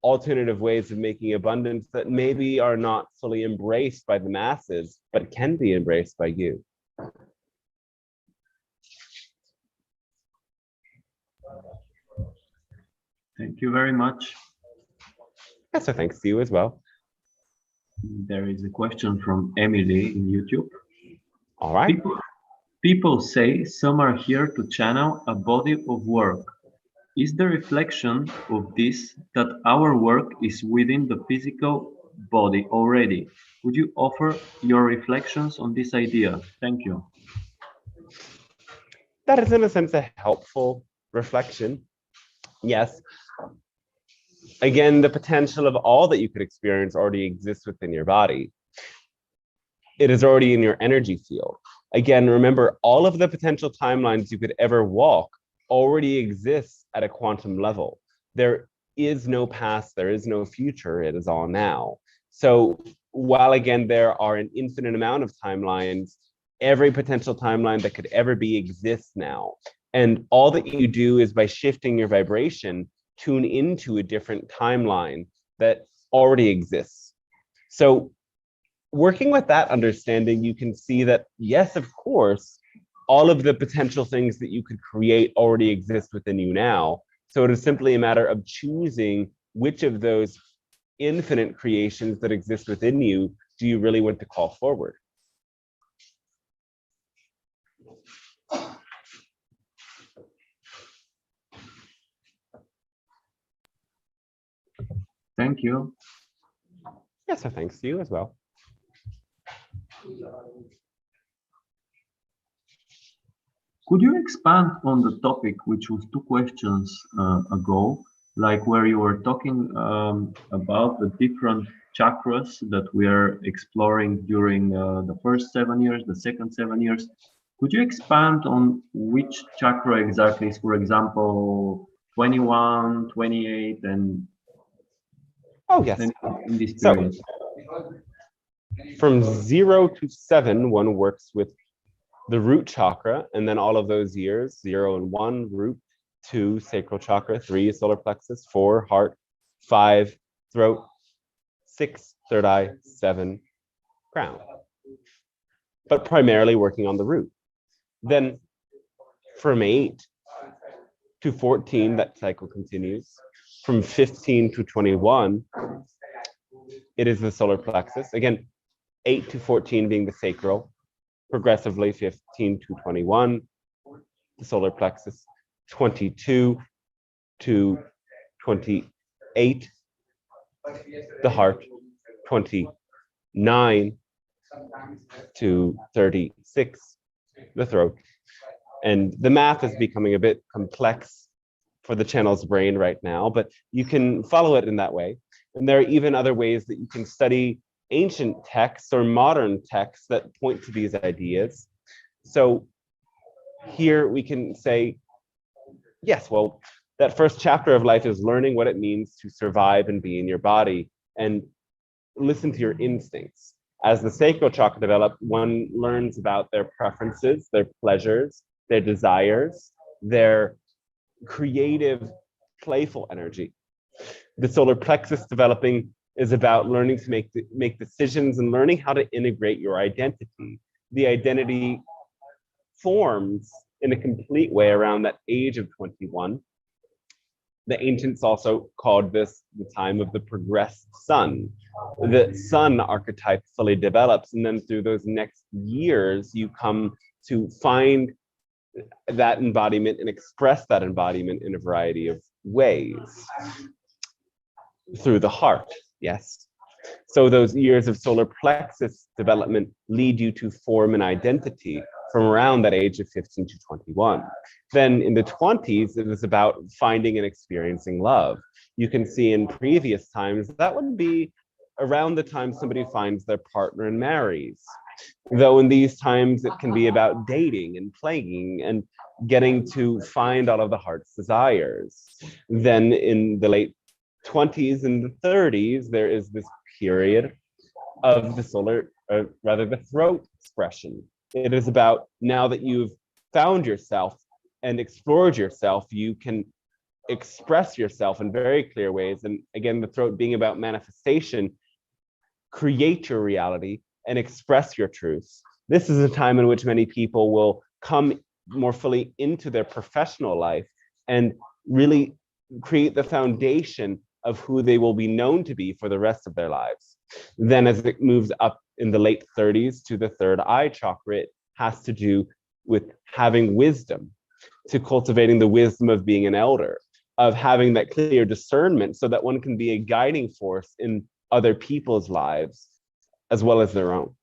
alternative ways of making abundance that maybe are not fully embraced by the masses, but can be embraced by you. Thank you very much. So thanks to you as well. There is a question from Emily in YouTube. All right. People say some are here to channel a body of work. Is the reflection of this that our work is within the physical body already? Would you offer your reflections on this idea? Thank you. That is, in a sense, a helpful reflection. Yes. Again, the potential of all that you could experience already exists within your body. It is already in your energy field. Again, remember, all of the potential timelines you could ever walk already exists at a quantum level. There is no past, there is no future, it is all now. So while again, there are an infinite amount of timelines, every potential timeline that could ever be exists now. And all that you do is by shifting your vibration, tune into a different timeline that already exists. So working with that understanding, you can see that, yes, of course, all of the potential things that you could create already exist within you now. So it is simply a matter of choosing which of those infinite creations that exist within you do you really want to call forward. Thank you. Yes, so thanks to you as well. Could you expand on the topic, which was 2 questions ago, like where you were talking about the different chakras that we are exploring during the first 7 years, the second 7 years? Could you expand on which chakra exactly is, for example, 21, 28, and yes. in this period? So, from 0 to 7, one works with the root chakra, and then all of those years, 0 and 1, root, 2, sacral chakra, 3, solar plexus, 4, heart, 5, throat, 6, third eye, 7, crown. But primarily working on the root. Then from 8 to 14, that cycle continues. From 15 to 21, it is the solar plexus. Again, 8 to 14 being the sacral, progressively 15 to 21, the solar plexus, 22 to 28, the heart, 29 to 36, the throat. And the math is becoming a bit complex for the channel's brain right now, but you can follow it in that way. And there are even other ways that you can study ancient texts or modern texts that point to these ideas. So here we can say, yes, well, that first chapter of life is learning what it means to survive and be in your body and listen to your instincts. As the sacral chakra develops, one learns about their preferences, their pleasures, their desires, their creative, playful energy. The solar plexus developing is about learning to make decisions and learning how to integrate your identity. The identity forms in a complete way around that age of 21. The ancients also called this the time of the progressed sun. The sun archetype fully develops, and then through those next years, you come to find that embodiment and express that embodiment in a variety of ways. Through the heart, yes. So those years of solar plexus development lead you to form an identity from around that age of 15 to 21. Then in the 20s, it is about finding and experiencing love. You can see in previous times, that would be around the time somebody finds their partner and marries. Though in these times, it can be about dating and playing and getting to find all of the heart's desires. Then in the late 20s and the 30s, there is this period of the solar, rather the throat expression. It is about now that you've found yourself and explored yourself, you can express yourself in very clear ways. And again, the throat being about manifestation, create your reality and express your truths. This is a time in which many people will come more fully into their professional life and really create the foundation of who they will be known to be for the rest of their lives. Then as it moves up in the late 30s to the third eye chakra, it has to do with having wisdom, to cultivating the wisdom of being an elder, of having that clear discernment so that one can be a guiding force in other people's lives as well as their own.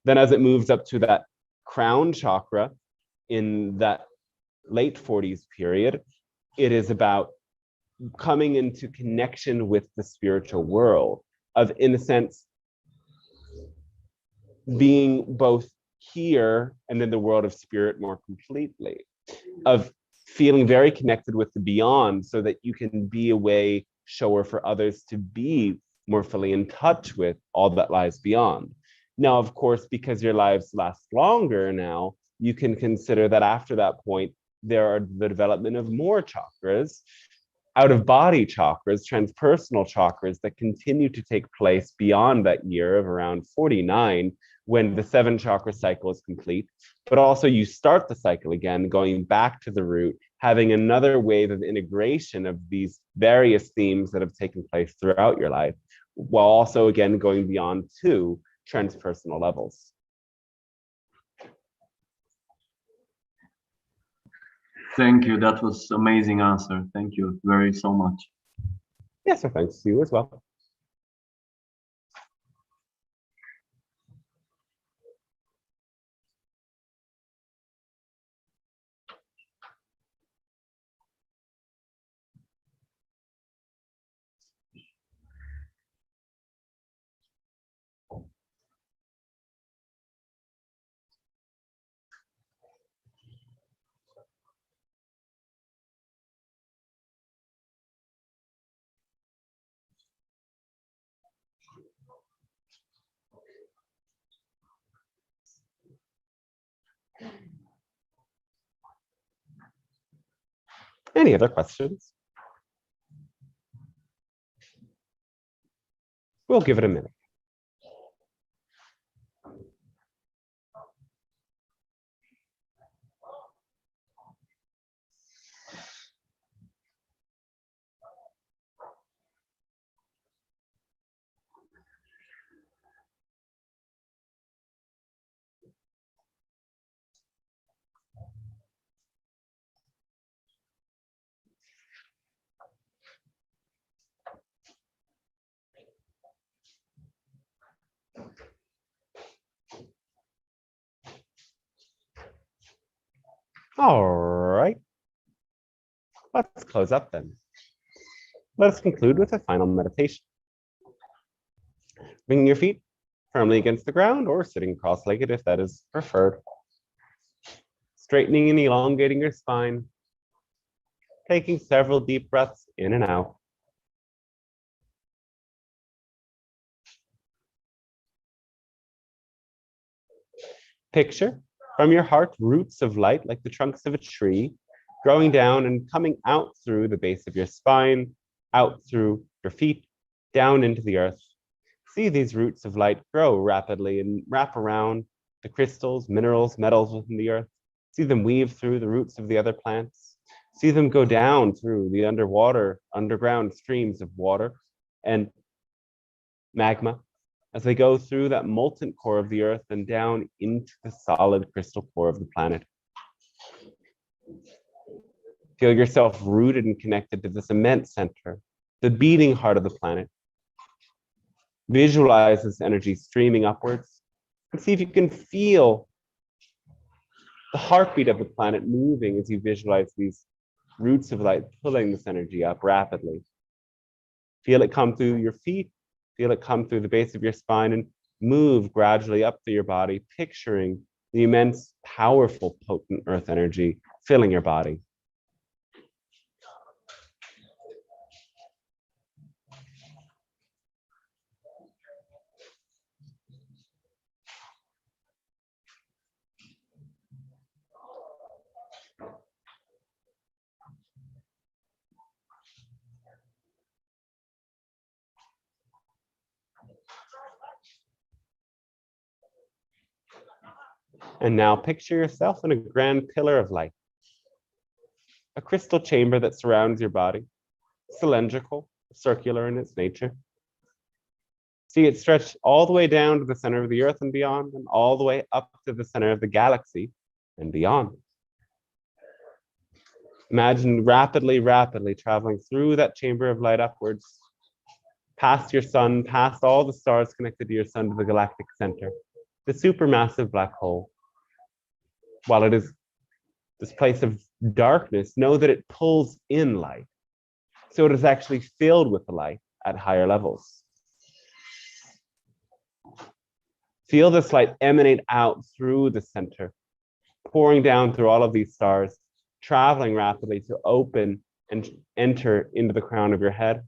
Then as it moves up to that crown chakra in that late 40s period, it is about coming into connection with the spiritual world, of, in a sense, being both here and in the world of spirit more completely, of feeling very connected with the beyond so that you can be a way shower for others to be more fully in touch with all that lies beyond. Now, of course, because your lives last longer now, you can consider that after that point, there are the development of more chakras, out-of-body chakras, transpersonal chakras that continue to take place beyond that year of around 49, when the 7 chakra cycle is complete. But also you start the cycle again, going back to the root, having another wave of integration of these various themes that have taken place throughout your life, while also again going beyond to transpersonal levels. Thank you. That was amazing answer. Thank you very so much. Yes, so thanks to you as well. Any other questions? We'll give it a minute. All right. Let's close up then. Let us conclude with a final meditation. Bringing your feet firmly against the ground or sitting cross-legged if that is preferred. Straightening and elongating your spine. Taking several deep breaths in and out. Picture from your heart roots of light like the trunks of a tree, growing down and coming out through the base of your spine, out through your feet, down into the earth. See these roots of light grow rapidly and wrap around the crystals, minerals, metals within the earth. See them weave through the roots of the other plants. See them go down through the underground streams of water and magma as they go through that molten core of the earth and down into the solid crystal core of the planet. Feel yourself rooted and connected to this immense center, the beating heart of the planet. Visualize this energy streaming upwards and see if you can feel the heartbeat of the planet moving as you visualize these roots of light pulling this energy up rapidly. Feel it come through your feet, feel it come through the base of your spine, and move gradually up through your body, picturing the immense, powerful, potent earth energy filling your body. And now picture yourself in a grand pillar of light, a crystal chamber that surrounds your body, cylindrical, circular in its nature. See it stretch all the way down to the center of the earth and beyond, and all the way up to the center of the galaxy and beyond. Imagine rapidly, rapidly traveling through that chamber of light upwards, past your sun, past all the stars connected to your sun to the galactic center, the supermassive black hole. While it is this place of darkness, know that it pulls in light. So it is actually filled with the light at higher levels. Feel this light emanate out through the center, pouring down through all of these stars, traveling rapidly to open and enter into the crown of your head.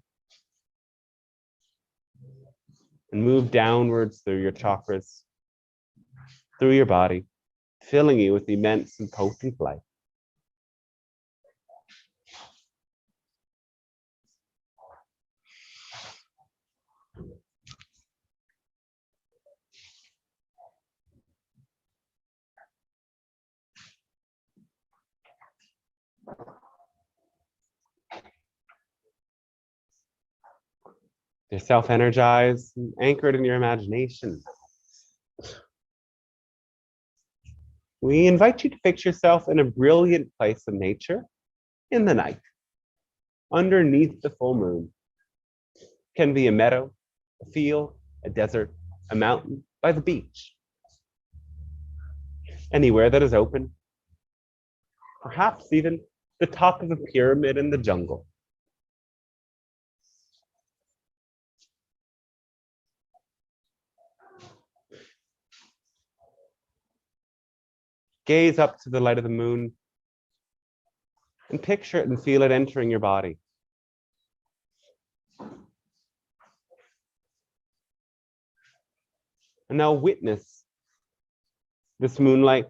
And move downwards through your chakras, through your body, filling you with immense and potent light. You're self-energized and anchored in your imagination. We invite you to picture yourself in a brilliant place of nature in the night, underneath the full moon. It can be a meadow, a field, a desert, a mountain, by the beach. Anywhere that is open, perhaps even the top of a pyramid in the jungle. Gaze up to the light of the moon and picture it and feel it entering your body. And now witness this moonlight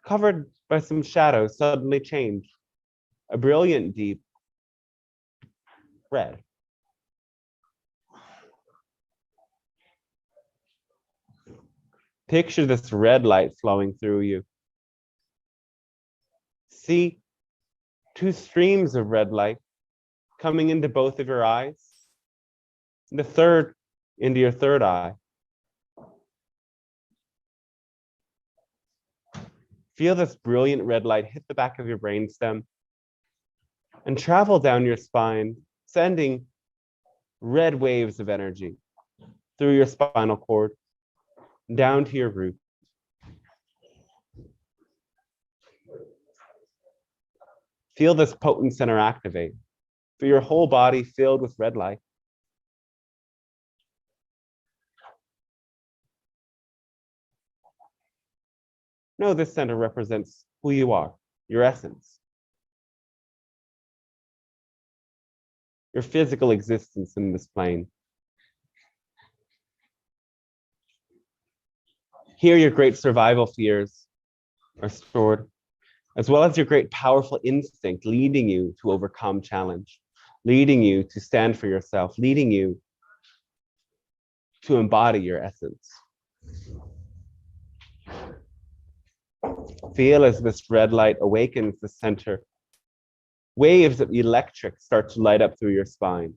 covered by some shadows suddenly change a brilliant deep red. Picture this red light flowing through you. See two streams of red light coming into both of your eyes, and the third into your third eye. Feel this brilliant red light hit the back of your brainstem and travel down your spine, sending red waves of energy through your spinal cord, down to your root. Feel this potent center activate through your whole body filled with red light. Know this center represents who you are, your essence, your physical existence in this plane. Here, your great survival fears are stored, as well as your great powerful instinct leading you to overcome challenge, leading you to stand for yourself, leading you to embody your essence. Feel as this red light awakens the center. Waves of electric start to light up through your spine.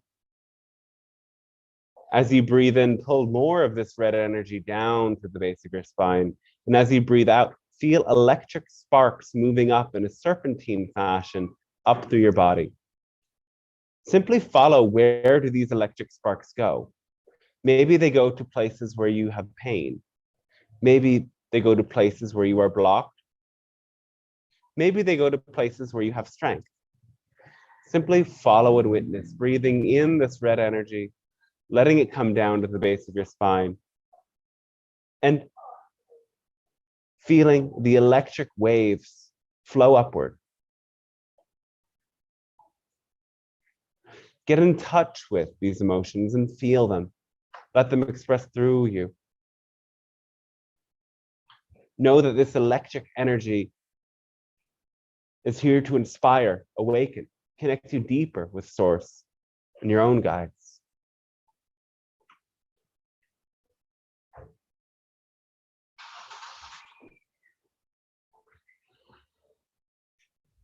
As you breathe in, pull more of this red energy down to the base of your spine. And as you breathe out, feel electric sparks moving up in a serpentine fashion up through your body. Simply follow where do these electric sparks go. Maybe they go to places where you have pain. Maybe they go to places where you are blocked. Maybe they go to places where you have strength. Simply follow and witness, breathing in this red energy, letting it come down to the base of your spine, and feeling the electric waves flow upward. Get in touch with these emotions and feel them. Let them express through you. Know that this electric energy is here to inspire, awaken, connect you deeper with Source and your own guides.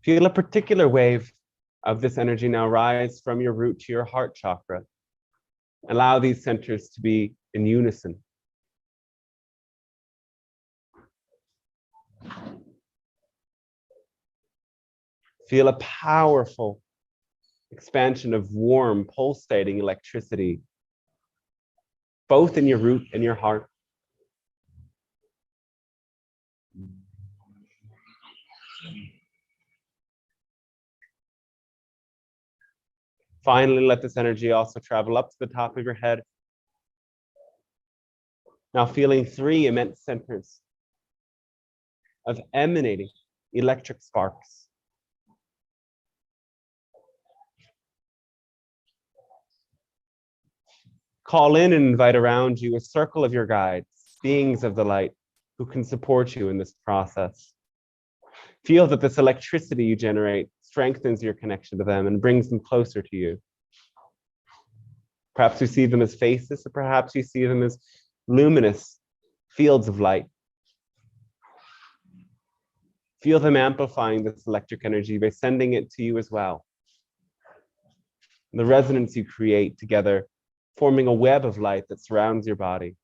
Feel a particular wave of this energy now rise from your root to your heart chakra. Allow these centers to be in unison. Feel a powerful expansion of warm, pulsating electricity, both in your root and your heart. Finally, let this energy also travel up to the top of your head. Now feeling 3 immense centers of emanating electric sparks. Call in and invite around you a circle of your guides, beings of the light, who can support you in this process. Feel that this electricity you generate strengthens your connection to them and brings them closer to you. Perhaps you see them as faces, or perhaps you see them as luminous fields of light. Feel them amplifying this electric energy by sending it to you as well. The resonance you create together, forming a web of light that surrounds your body.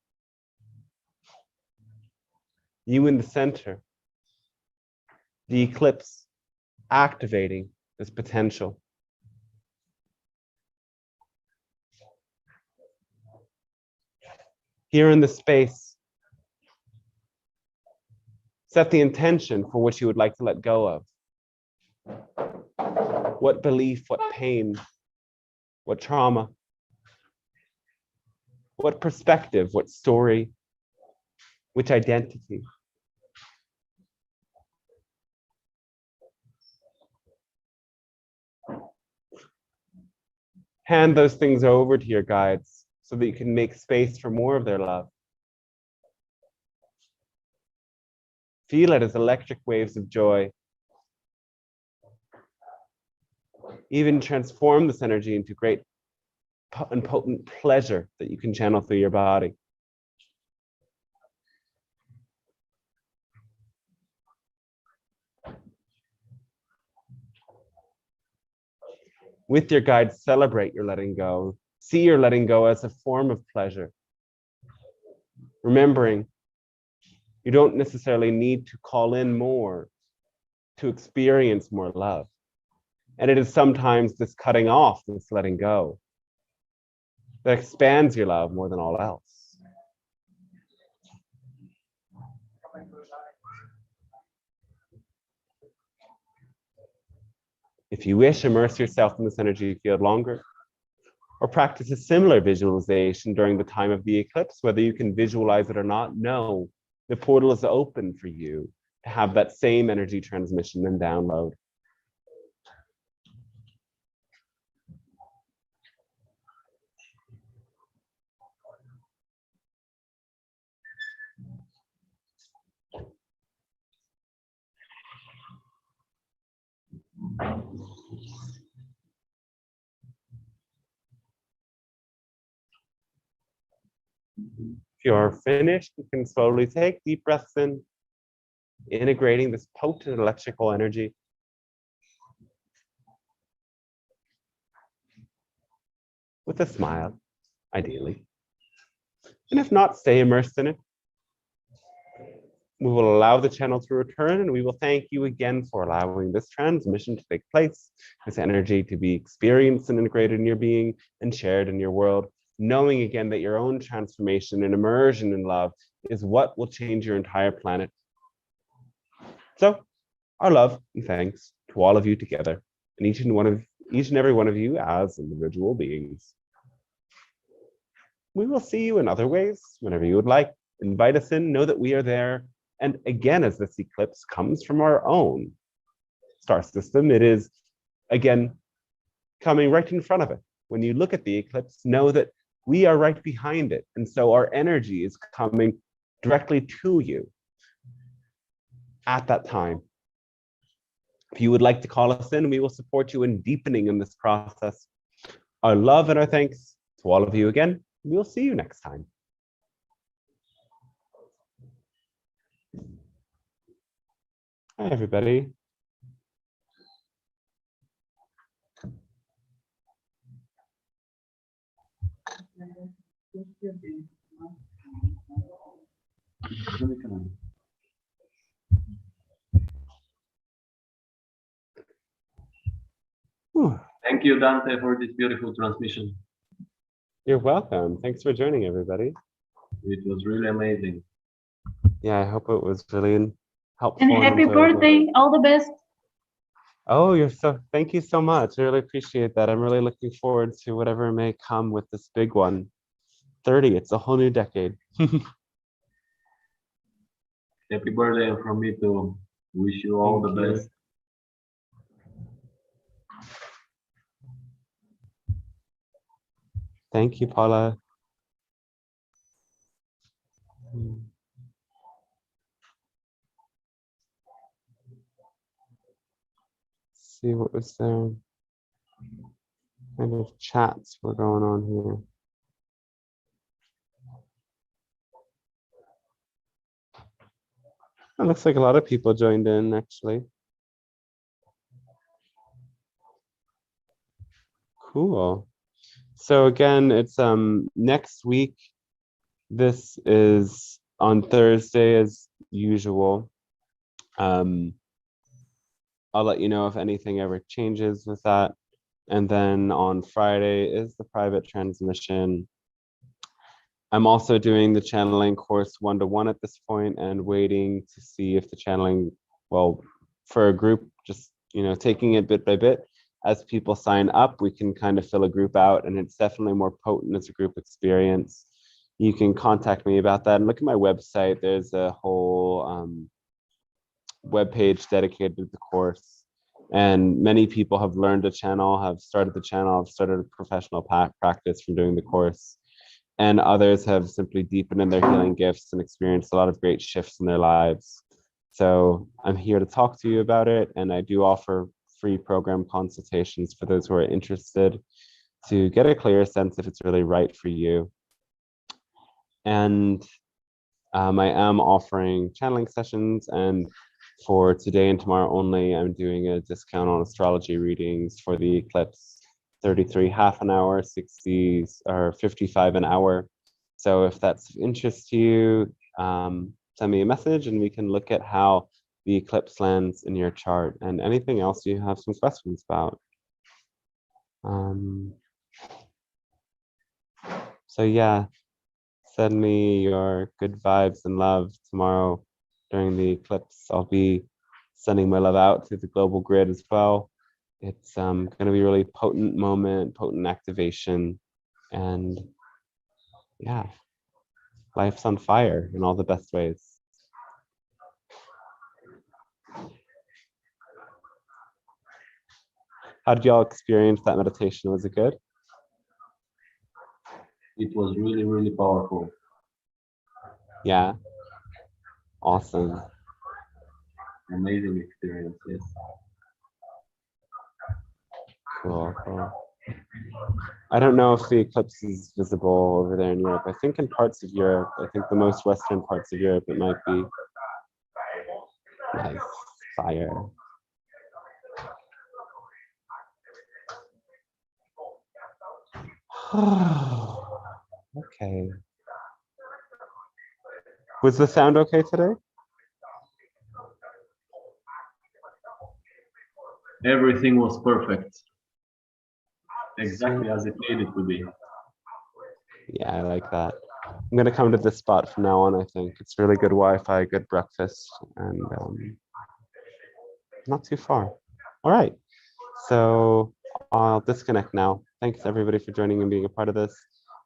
You in the center, the eclipse activating this potential. Here in the space, set the intention for which you would like to let go of. What belief, what pain, what trauma, what perspective, what story, which identity. Hand those things over to your guides so that you can make space for more of their love. Feel it as electric waves of joy. Even transform this energy into great and potent pleasure that you can channel through your body. With your guides, celebrate your letting go. See your letting go as a form of pleasure. Remembering, you don't necessarily need to call in more to experience more love. And it is sometimes this cutting off, this letting go, that expands your love more than all else. If you wish, immerse yourself in this energy field longer, or practice a similar visualization during the time of the eclipse. Whether you can visualize it or not, know the portal is open for you to have that same energy transmission and download. If you're finished, you can slowly take deep breaths in, integrating this potent electrical energy. With a smile, ideally. And if not, stay immersed in it. We will allow the channel to return, and we will thank you again for allowing this transmission to take place, this energy to be experienced and integrated in your being and shared in your world. knowing again that your own transformation and immersion in love is what will change your entire planet. So our love and thanks to all of you together, and each and every one of you as individual beings. We will see you in other ways whenever you would like. Invite us in, know that we are there. And again, as this eclipse comes from our own star system, it is, again, coming right in front of it. When you look at the eclipse, know that we are right behind it. And so our energy is coming directly to you at that time. If you would like to call us in, we will support you in deepening in this process. Our love and our thanks to all of you again. We'll see you next time. Hi, everybody. Thank you, Dante, for this beautiful transmission. You're welcome. Thanks for joining, everybody. It was really amazing. Yeah, I hope it was really helpful. And happy birthday, all the best. Oh, thank you so much. I really appreciate that. I'm really looking forward to whatever may come with this big one. 30, it's a whole new decade. Happy birthday from me too. Wish you all the best. Thank you, Paula. See what was there. Kind of chats were going on here. It looks like a lot of people joined in, actually. Cool. So again, it's next week. This is on Thursday as usual. I'll let you know if anything ever changes with that. And then on Friday is the private transmission. I'm also doing the channeling course 1-to-1 at this point and waiting to see if the channeling, well, for a group, just, taking it bit by bit. As people sign up, we can kind of fill a group out, and it's definitely more potent as a group experience. You can contact me about that and look at my website. There's a whole webpage dedicated to the course. And many people have learned to channel, have started the channel, have started a professional practice from doing the course. And others have simply deepened in their healing gifts and experienced a lot of great shifts in their lives. So I'm here to talk to you about it. And I do offer free program consultations for those who are interested to get a clearer sense if it's really right for you. And I am offering channeling sessions, and for today and tomorrow only, I'm doing a discount on astrology readings for the eclipse, 33 half an hour, 60 or 55 an hour. So if that's of interest to you, send me a message and we can look at how the eclipse lands in your chart and anything else you have some questions about. So yeah, send me your good vibes and love tomorrow during the eclipse. I'll be sending my love out through the global grid as well. It's going to be a really potent moment, potent activation, and yeah, life's on fire in all the best ways. How did y'all experience that meditation? Was it good? It was really, really powerful. Yeah. Awesome. Amazing experience, yes. Cool, cool. I don't know if the eclipse is visible over there in Europe. I think in parts of Europe, I think the most western parts of Europe, it might be. Nice. Fire. Okay. Was the sound okay today? Everything was perfect. Exactly as it needed to be. Yeah, I like that. I'm gonna come to this spot from now on. I think it's really good Wi-Fi, good breakfast, and not too far. All right, so I'll disconnect now. Thanks everybody for joining and being a part of this.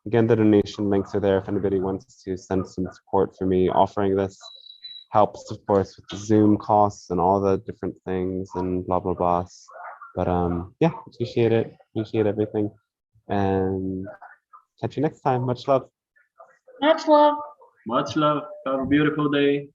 Again, the donation links are there if anybody wants to send some support for me offering this. Helps, of course, with the Zoom costs and all the different things and blah blah blah. But yeah, appreciate it. Appreciate everything, and catch you next time. Much love. Much love. Much love. Have a beautiful day.